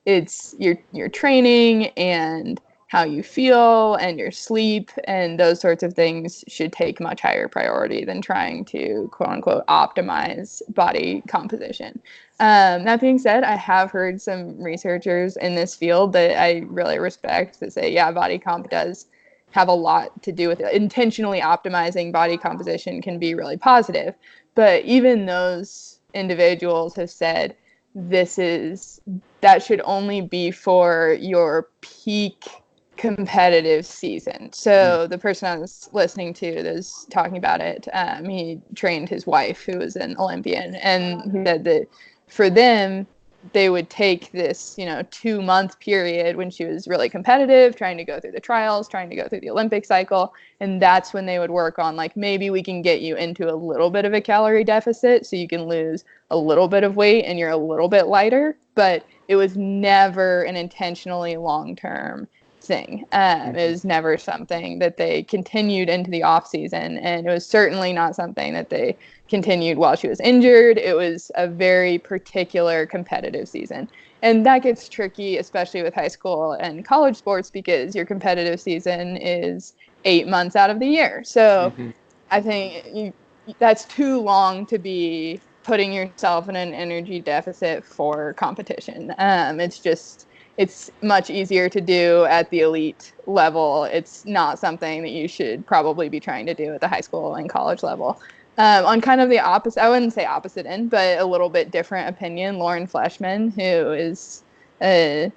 It's your training and how you feel and your sleep and those sorts of things should take much higher priority than trying to quote unquote optimize body composition. That being said, I have heard some researchers in this field that I really respect that say, yeah, body comp does have a lot to do with it. Intentionally optimizing body composition can be really positive. But even those individuals have said that should only be for your peak competitive season. So the person I was listening to that was talking about it, he trained his wife, who was an Olympian, and he said that for them, they would take this, 2-month period when she was really competitive, trying to go through the trials, trying to go through the Olympic cycle. And that's when they would work on, like, maybe we can get you into a little bit of a calorie deficit so you can lose a little bit of weight and you're a little bit lighter. But it was never an intentionally long-term thing. It was never something that they continued into the off season, and it was certainly not something that they continued while she was injured. It was a very particular competitive season. And that gets tricky, especially with high school and college sports, because your competitive season is 8 months out of the year. So I think that's too long to be putting yourself in an energy deficit for competition. It's much easier to do at the elite level. It's not something that you should probably be trying to do at the high school and college level. On kind of the opposite, I wouldn't say opposite end, but a little bit different opinion, Lauren Fleshman, who is, I'm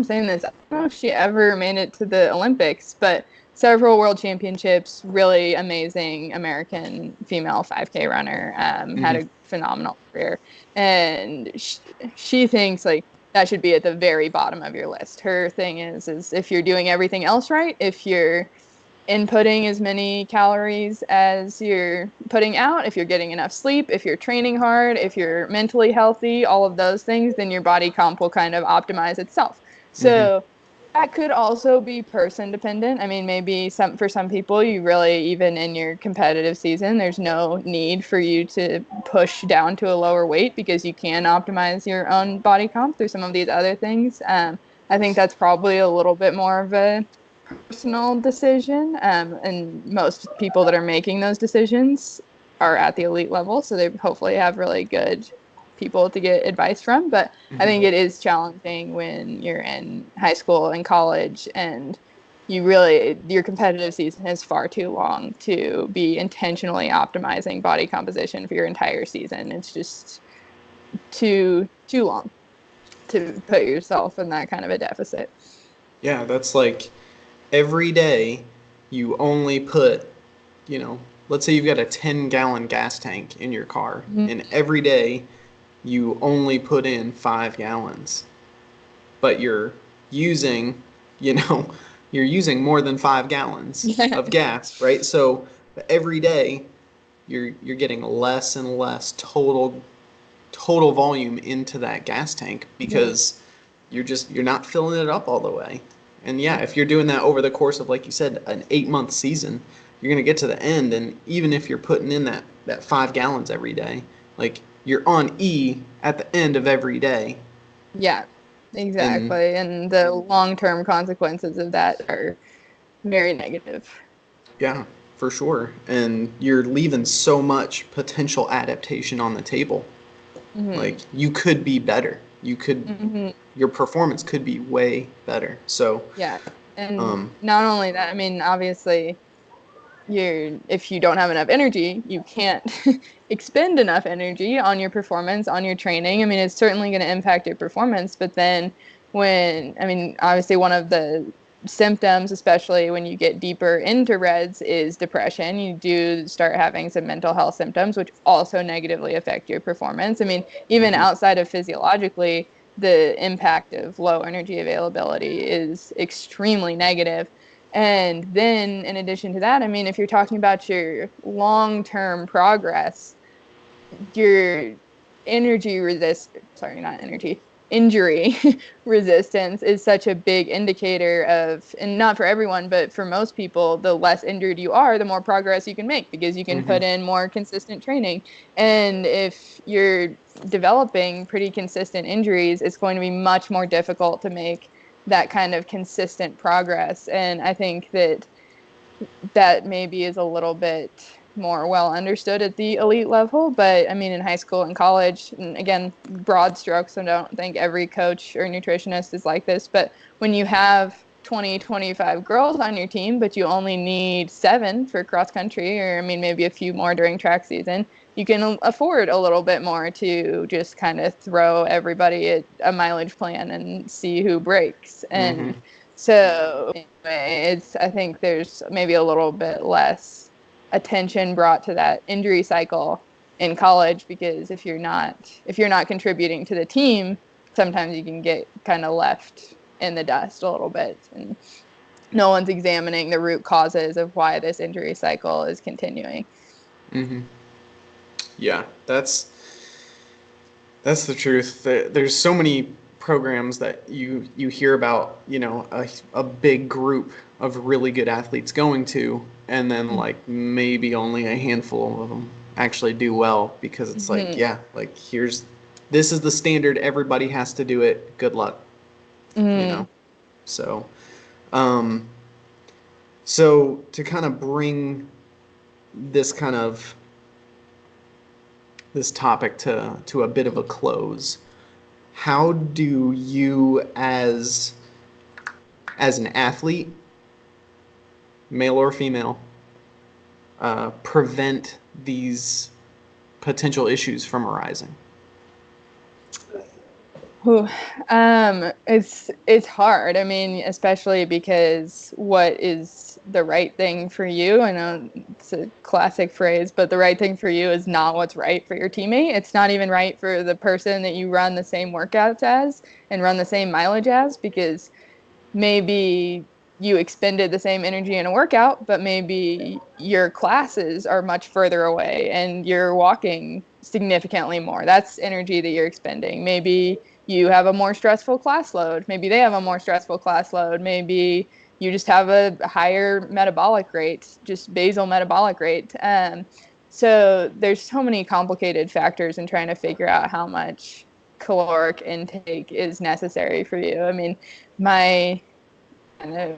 saying this, I don't know if she ever made it to the Olympics, but several world championships, really amazing American female 5K runner, had a phenomenal career. And she thinks like that should be at the very bottom of your list. Her thing is if you're doing everything else right, if you're inputting as many calories as you're putting out, if you're getting enough sleep, if you're training hard, if you're mentally healthy, all of those things, then your body comp will kind of optimize itself. So That could also be person dependent. I mean, maybe for some people, you really, even in your competitive season, there's no need for you to push down to a lower weight because you can optimize your own body comp through some of these other things. I think that's probably a little bit more of a personal decision. And most people that are making those decisions are at the elite level, so they hopefully have really good people to get advice from. But I think it is challenging when you're in high school and college and your competitive season is far too long to be intentionally optimizing body composition for your entire season. It's just too long to put yourself in that kind of a deficit. Yeah, that's like every day you only put, let's say you've got a 10-gallon gas tank in your car, and every day you only put in 5 gallons, but you're using, you know, you're using more than 5 gallons of gas, right? So every day you're getting less and less total volume into that gas tank because you're not filling it up all the way. And yeah, if you're doing that over the course of, like you said, an 8-month season, you're going to get to the end, and even if you're putting in that 5 gallons every day, like, you're on E at the end of every day. Yeah, exactly. And the long-term consequences of that are very negative. Yeah, for sure. And you're leaving so much potential adaptation on the table. Like, you could be better. Your performance could be way better. So, yeah. And not only that, I mean, obviously, if you don't have enough energy, you can't expend enough energy on your performance, on your training. I mean, it's certainly going to impact your performance, but then obviously one of the symptoms, especially when you get deeper into REDS, is depression. You do start having some mental health symptoms, which also negatively affect your performance. I mean, even outside of physiologically, the impact of low energy availability is extremely negative. And then in addition to that, I mean, if you're talking about your long-term progress, your injury resistance is such a big indicator of, and not for everyone, but for most people, the less injured you are, the more progress you can make because you can put in more consistent training. And if you're developing pretty consistent injuries, it's going to be much more difficult to make that kind of consistent progress. And I think that maybe is a little bit more well understood at the elite level. But I mean, in high school and college, and again, broad strokes, I don't think every coach or nutritionist is like this, but when you have 20, 25 girls on your team, but you only need 7 for cross country, or I mean, maybe a few more during track season, you can afford a little bit more to just kind of throw everybody at a mileage plan and see who breaks. And so anyway, I think there's maybe a little bit less attention brought to that injury cycle in college because if you're not contributing to the team, sometimes you can get kind of left in the dust a little bit, and no one's examining the root causes of why this injury cycle is continuing. Yeah, that's the truth. There's so many programs that you hear about, a big group of really good athletes going to, and then like maybe only a handful of them actually do well because it's like, yeah, like this is the standard, everybody has to do it, good luck. So so to kind of bring this topic to a bit of a close, how do you as an athlete, male or female, prevent these potential issues from arising? It's hard. I mean, especially because what is the right thing for you? I know it's a classic phrase, but the right thing for you is not what's right for your teammate. It's not even right for the person that you run the same workouts as and run the same mileage as, because maybe you expended the same energy in a workout, but maybe your classes are much further away and you're walking significantly more. That's energy that you're expending. Maybe you have a more stressful class load. Maybe they have a more stressful class load. Maybe you just have a higher metabolic rate, just basal metabolic rate. So there's so many complicated factors in trying to figure out how much caloric intake is necessary for you. I mean, my kind of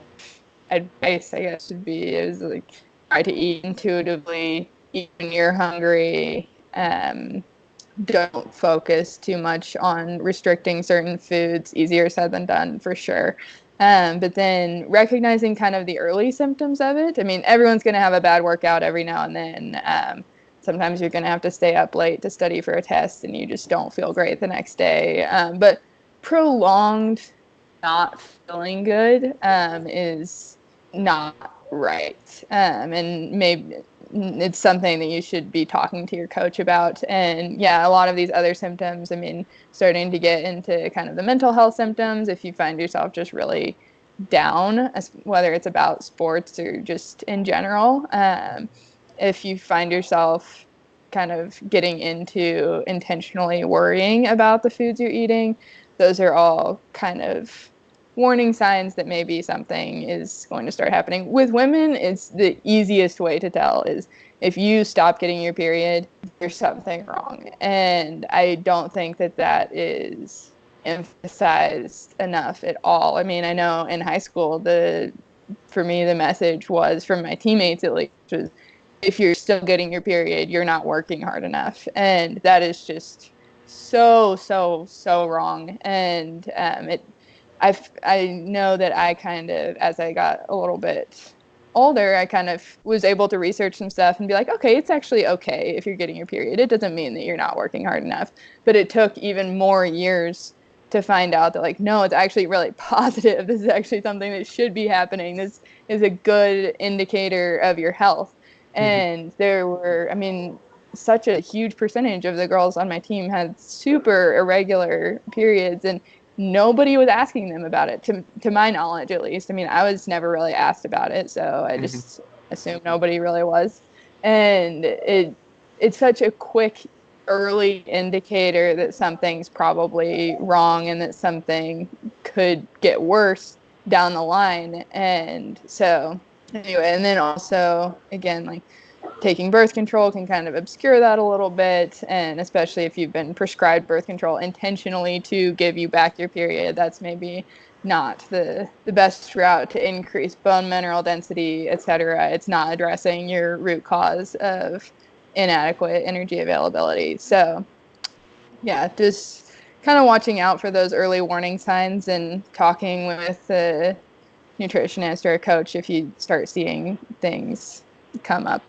advice, I guess, would be is like try to eat intuitively, eat when you're hungry. Don't focus too much on restricting certain foods. Easier said than done, for sure. But then recognizing kind of the early symptoms of it. I mean, everyone's going to have a bad workout every now and then. Sometimes you're going to have to stay up late to study for a test and you just don't feel great the next day. But prolonged not feeling good is not right. And maybe it's something that you should be talking to your coach about. And yeah, a lot of these other symptoms, I mean, starting to get into kind of the mental health symptoms, if you find yourself just really down, whether it's about sports or just in general, if you find yourself kind of getting into intentionally worrying about the foods you're eating, those are all kind of warning signs that maybe something is going to start happening. With women, it's the easiest way to tell is if you stop getting your period, there's something wrong. And I don't think that that is emphasized enough at all. I mean, I know in high school, for me, the message was from my teammates at least was, if you're still getting your period, you're not working hard enough. And that is just so wrong. And I know that I kind of, as I got a little bit older, I kind of was able to research some stuff and be like, okay, it's actually okay if you're getting your period. It doesn't mean that you're not working hard enough. But it took even more years to find out that, like, no, it's actually really positive. This is actually something that should be happening. This is a good indicator of your health. And there were, I mean, such a huge percentage of the girls on my team had super irregular periods, and nobody was asking them about it, to my knowledge, at least. I mean, I was never really asked about it, so I just assumed nobody really was. And it's such a quick early indicator that something's probably wrong and that something could get worse down the line. And so anyway, and then also, again, like, taking birth control can kind of obscure that a little bit, and especially if you've been prescribed birth control intentionally to give you back your period, that's maybe not the best route to increase bone mineral density, etc. It's not addressing your root cause of inadequate energy availability. So yeah, just kind of watching out for those early warning signs and talking with a nutritionist or a coach if you start seeing things come up.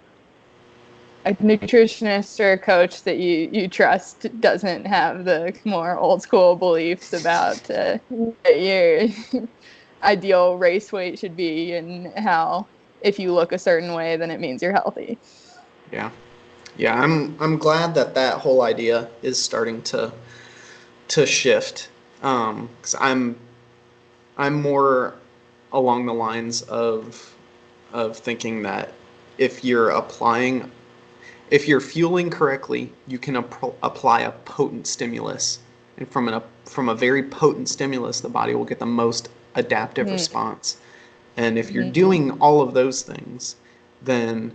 A nutritionist or a coach that you trust doesn't have the more old school beliefs about what your ideal race weight should be and how if you look a certain way, then it means you're healthy. Yeah. Yeah, I'm glad that whole idea is starting to shift. 'Cause I'm more along the lines of thinking that if you're fueling correctly, you can apply a potent stimulus, and from a very potent stimulus, the body will get the most adaptive response. And if you're doing all of those things, then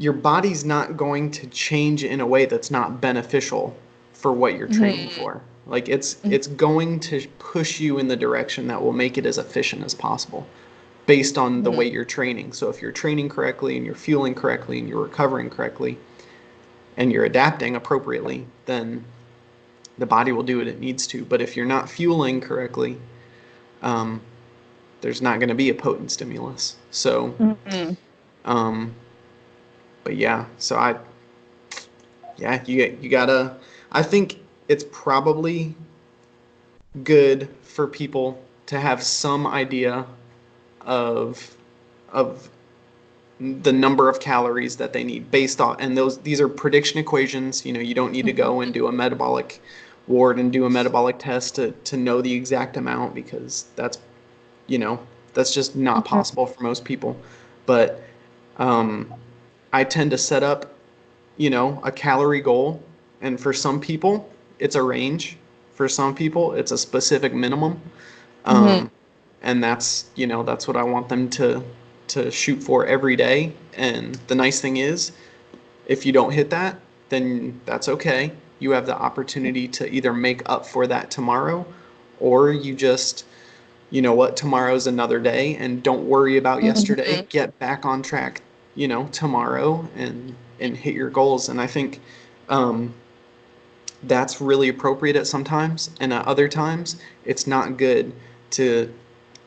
your body's not going to change in a way that's not beneficial for what you're training for. Like it's going to push you in the direction that will make it as efficient as possible based on the way you're training. So if you're training correctly and you're fueling correctly and you're recovering correctly and you're adapting appropriately, then the body will do what it needs to. But if you're not fueling correctly, there's not going to be a potent stimulus. So, but yeah, so you gotta, I think it's probably good for people to have some idea of the number of calories that they need based on, and these are prediction equations. You know, you don't need to go and do a metabolic ward and do a metabolic test to know the exact amount, because that's just not possible for most people. But I tend to set up, a calorie goal, and for some people it's a range. for some people. It's a specific minimum. Mm-hmm. And that's, that's what I want them to shoot for every day. And the nice thing is, if you don't hit that, then that's okay. You have the opportunity to either make up for that tomorrow, or you just, tomorrow's another day, and don't worry about yesterday. Mm-hmm. Get back on track, tomorrow, and hit your goals. And I think that's really appropriate at some times, and at other times it's not good to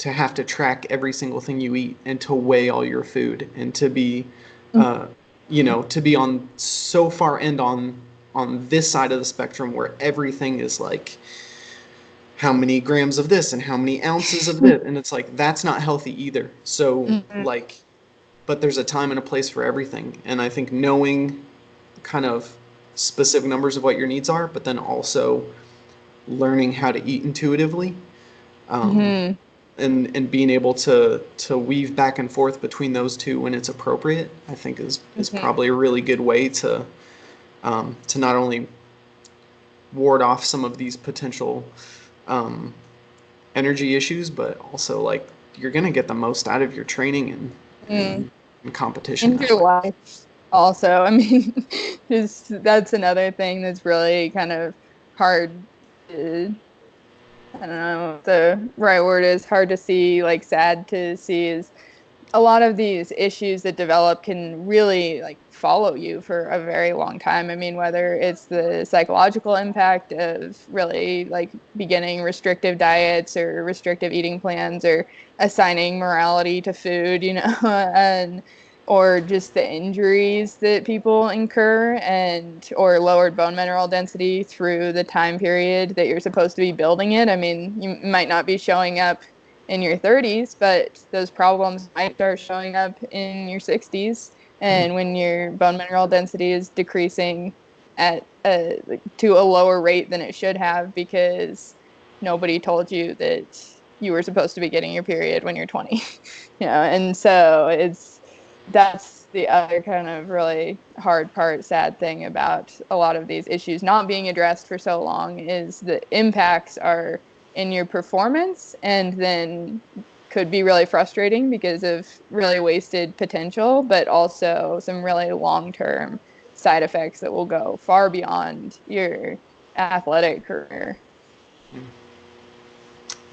have to track every single thing you eat and to weigh all your food and to be to be on so far end on this side of the spectrum where everything is like how many grams of this and how many ounces of this, and it's like that's not healthy either. So like, but there's a time and a place for everything, and I think knowing kind of specific numbers of what your needs are, but then also learning how to eat intuitively, and being able to weave back and forth between those two when it's appropriate, I think is probably a really good way to not only ward off some of these potential energy issues, but also like you're gonna get the most out of your training and competition. In your life, also. I mean, that's another thing that's really kind of hard to, I don't know what the right word is, hard to see, like sad to see, is a lot of these issues that develop can really like follow you for a very long time. I mean, whether it's the psychological impact of really like beginning restrictive diets or restrictive eating plans or assigning morality to food, and or just the injuries that people incur and or lowered bone mineral density through the time period that you're supposed to be building it. I mean, you might not be showing up in your 30s, but those problems might start showing up in your 60s. And when your bone mineral density is decreasing at to a lower rate than it should have because nobody told you that you were supposed to be getting your period when you're 20, and so that's the other kind of really hard part, sad thing about a lot of these issues not being addressed for so long is the impacts are in your performance, and then could be really frustrating because of really wasted potential, but also some really long-term side effects that will go far beyond your athletic career.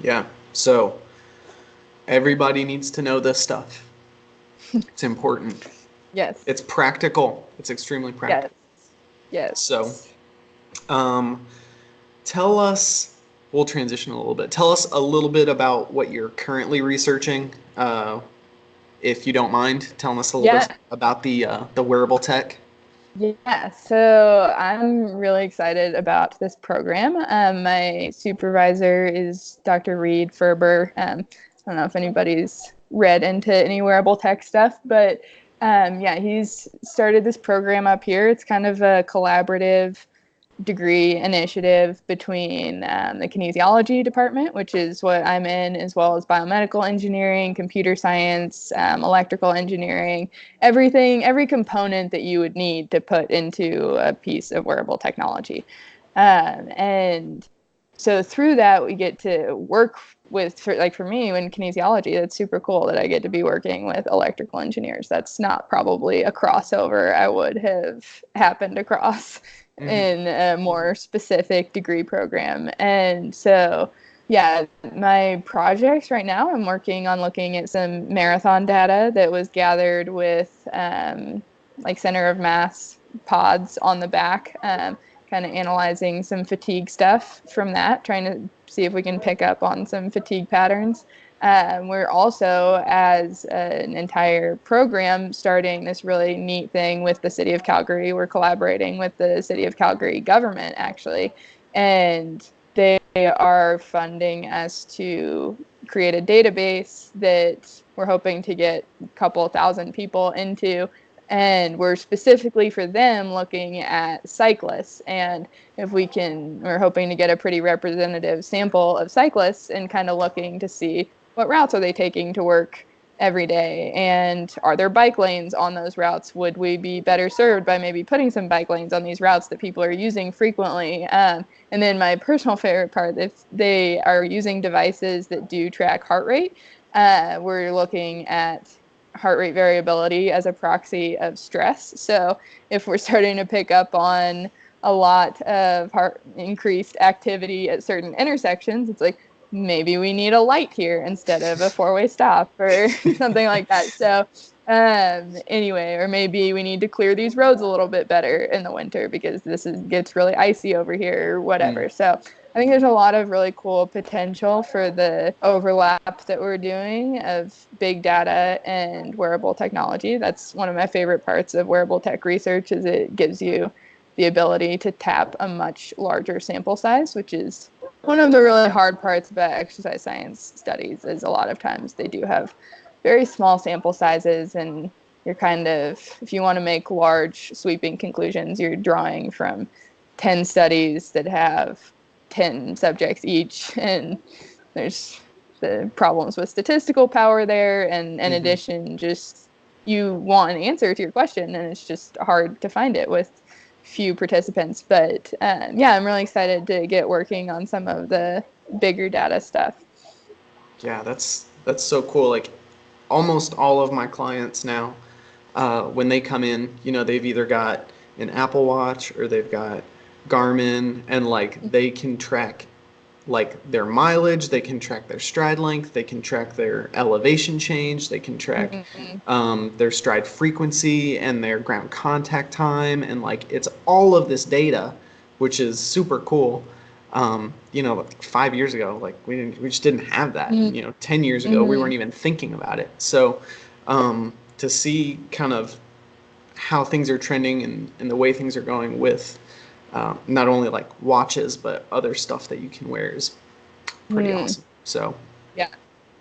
Yeah. So everybody needs to know this stuff. It's important. Yes. It's practical. It's extremely practical. Yes. So, tell us, we'll transition a little bit. Tell us a little bit about what you're currently researching, if you don't mind telling us a little bit about the wearable tech. Yeah, so I'm really excited about this program. My supervisor is Dr. Reed Ferber. I don't know if anybody's read into any wearable tech stuff, but he's started this program up here. It's kind of a collaborative degree initiative between the kinesiology department, which is what I'm in, as well as biomedical engineering, computer science, electrical engineering, every component that you would need to put into a piece of wearable technology. And so through that, we get to work with, for me, in kinesiology, that's super cool that I get to be working with electrical engineers. That's not probably a crossover I would have happened across in a more specific degree program. And so, my projects right now, I'm working on looking at some marathon data that was gathered with like center of mass pods on the back, kind of analyzing some fatigue stuff from that, trying to see if we can pick up on some fatigue patterns. We're also, as an entire program, starting this really neat thing with the City of Calgary. We're collaborating with the City of Calgary government, actually, and they are funding us to create a database that we're hoping to get a couple thousand people into. And we're specifically for them looking at cyclists. And if we're hoping to get a pretty representative sample of cyclists and kind of looking to see what routes are they taking to work every day? And are there bike lanes on those routes? Would we be better served by maybe putting some bike lanes on these routes that people are using frequently? And then my personal favorite part, if they are using devices that do track heart rate, we're looking at heart rate variability as a proxy of stress. So if we're starting to pick up on a lot of increased activity at certain intersections, it's like, maybe we need a light here instead of a four-way stop or something like that. So anyway, or maybe we need to clear these roads a little bit better in the winter because gets really icy over here or whatever. So I think there's a lot of really cool potential for the overlap that we're doing of big data and wearable technology. That's one of my favorite parts of wearable tech research, is it gives you the ability to tap a much larger sample size, which is one of the really hard parts about exercise science studies. Is a lot of times they do have very small sample sizes, and you're kind of, if you want to make large sweeping conclusions, you're drawing from 10 studies that have 10 subjects each, and there's the problems with statistical power there, and in addition, just you want an answer to your question, and it's just hard to find it with few participants. But yeah, I'm really excited to get working on some of the bigger data stuff. Yeah, that's so cool. Like almost all of my clients now, when they come in, they've either got an Apple Watch or they've got Garmin, and like they can track like their mileage, they can track their stride length, they can track their elevation change, they can track their stride frequency and their ground contact time, and like it's all of this data, which is super cool. Like 5 years ago, like we just didn't have that. 10 years ago, we weren't even thinking about it. So to see kind of how things are trending and the way things are going with not only like watches, but other stuff that you can wear is pretty awesome. So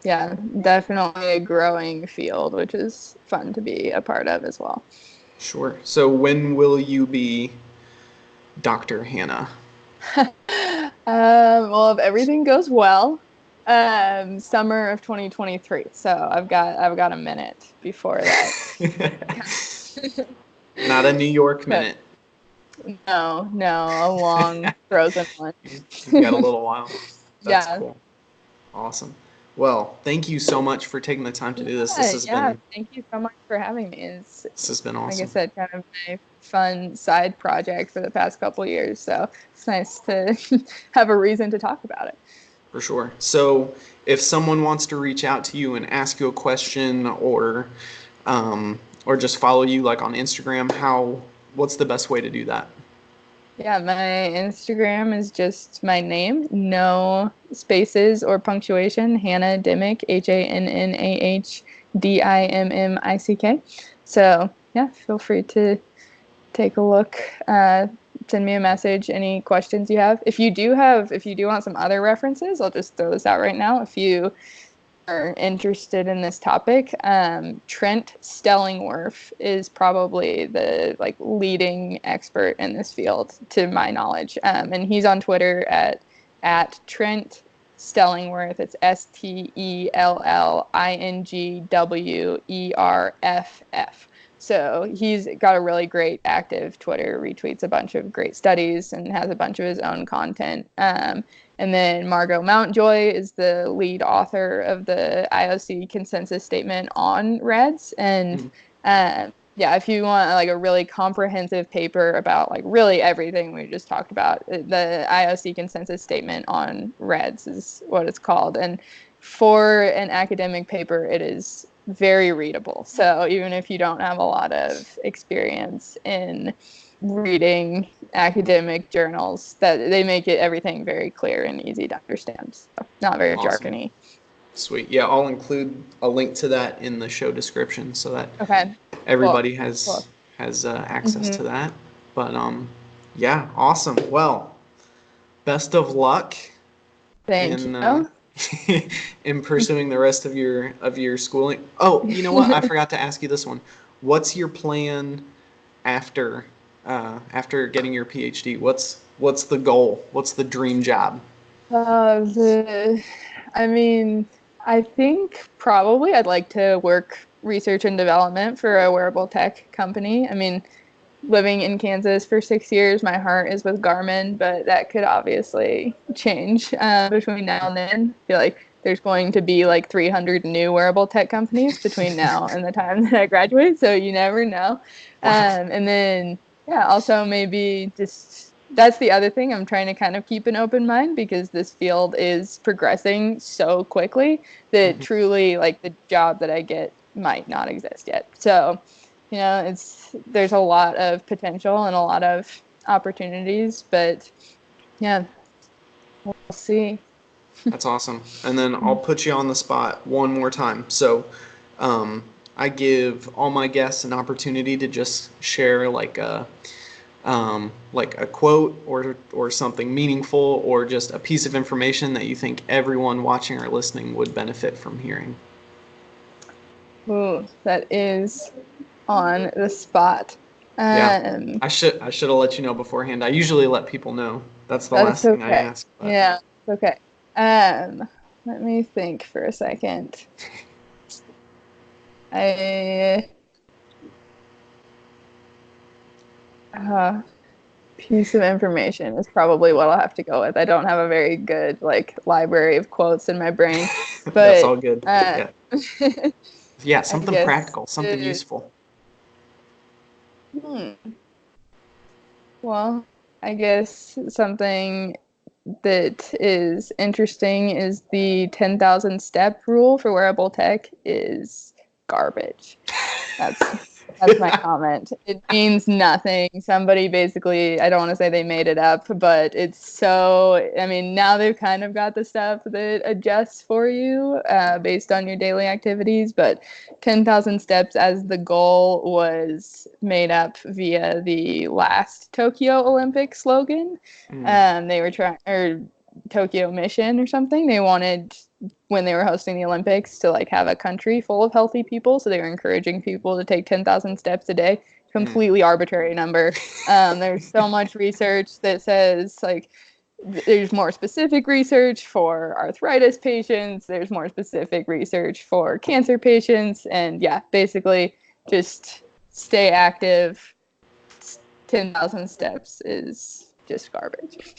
yeah, definitely a growing field, which is fun to be a part of as well. Sure. So when will you be Dr. Hannah? Well, if everything goes well, summer of 2023. So I've got a minute before that. Not a New York minute. No, a long frozen one. You've got a little while. That's yeah. Cool. Awesome. Well, thank you so much for taking the time to do this. This has been. Thank you so much for having me. This has been awesome. Like I said, kind of my fun side project for the past couple of years. So it's nice to have a reason to talk about it. For sure. So if someone wants to reach out to you and ask you a question or just follow you like on Instagram, what's the best way to do that? Yeah, my Instagram is just my name, no spaces or punctuation, Hannah Dimmick, HANNAHDIMMICK. So yeah, feel free to take a look, send me a message, any questions you have. If you do want some other references, I'll just throw this out right now. If you are interested in this topic, Trent Stellingwerff is probably the leading expert in this field to my knowledge, and he's on Twitter at Trent Stellingwerff. It's STELLINGWERFF. So he's got a really great active Twitter, retweets a bunch of great studies and has a bunch of his own content. And then Margot Mountjoy is the lead author of the IOC consensus statement on REDS. And if you want like a really comprehensive paper about like really everything we just talked about, the IOC consensus statement on REDS is what it's called. And for an academic paper, it is very readable. So even if you don't have a lot of experience in reading academic journals, that they make everything very clear and easy to understand. So not very jargony. Sweet. Yeah, I'll include a link to that in the show description so that everybody has access to that. But yeah, awesome. Well, best of luck. Thank you. In pursuing the rest of your schooling. Oh, you know what? I forgot to ask you this one. What's your plan after getting your PhD? What's the goal? What's the dream job? I I think probably I'd like to work research and development for a wearable tech company. I mean, living in Kansas for 6 years, my heart is with Garmin, but that could obviously change between now and then. I feel like there's going to be like 300 new wearable tech companies between now and the time that I graduate, so you never know. And then, yeah, also maybe just that's the other thing. I'm trying to kind of keep an open mind because this field is progressing so quickly that truly, like, the job that I get might not exist yet. So, there's a lot of potential and a lot of opportunities, but yeah, we'll see. That's awesome. And then I'll put you on the spot one more time. So, I give all my guests an opportunity to just share like a quote or something meaningful or just a piece of information that you think everyone watching or listening would benefit from hearing. Ooh, that is on the spot. Yeah, I should have let you know beforehand. I usually let people know. That's the That's last thing I okay. ask. But. Yeah, it's okay. Let me think for a second. I piece of information is probably what I'll have to go with. I don't have a very good like library of quotes in my brain, but That's all good. Yeah. Yeah, I something guess practical, something useful. Well, I guess something that is interesting is the 10,000 step rule for wearable tech is garbage. That's my comment. It means nothing. Somebody basically, I don't want to say they made it up, but it's so, I mean, now they've kind of got the stuff that adjusts for you based on your daily activities, but 10,000 steps as the goal was made up via the last Tokyo Olympic slogan. They were trying, or Tokyo mission or something. They wanted, when they were hosting the Olympics, to like have a country full of healthy people, so they were encouraging people to take 10,000 steps a day. Completely arbitrary number. There's so much research that says like there's more specific research for arthritis patients, there's more specific research for cancer patients, and yeah, basically just stay active. 10,000 steps is just garbage.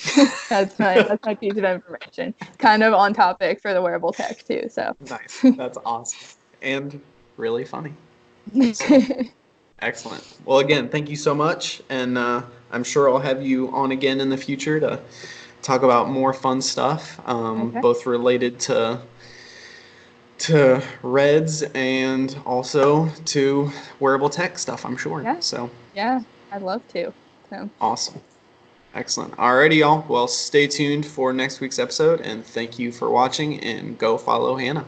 That's my piece of information. Kind of on topic for the wearable tech too. So nice. That's awesome and really funny. So, excellent. Well, again, thank you so much, and I'm sure I'll have you on again in the future to talk about more fun stuff, okay. both related to Reds and also to wearable tech stuff, I'm sure. Yeah. So Yeah, I'd love to. So awesome. Excellent. Alrighty, y'all. Well, stay tuned for next week's episode, and thank you for watching, and go follow Hannah.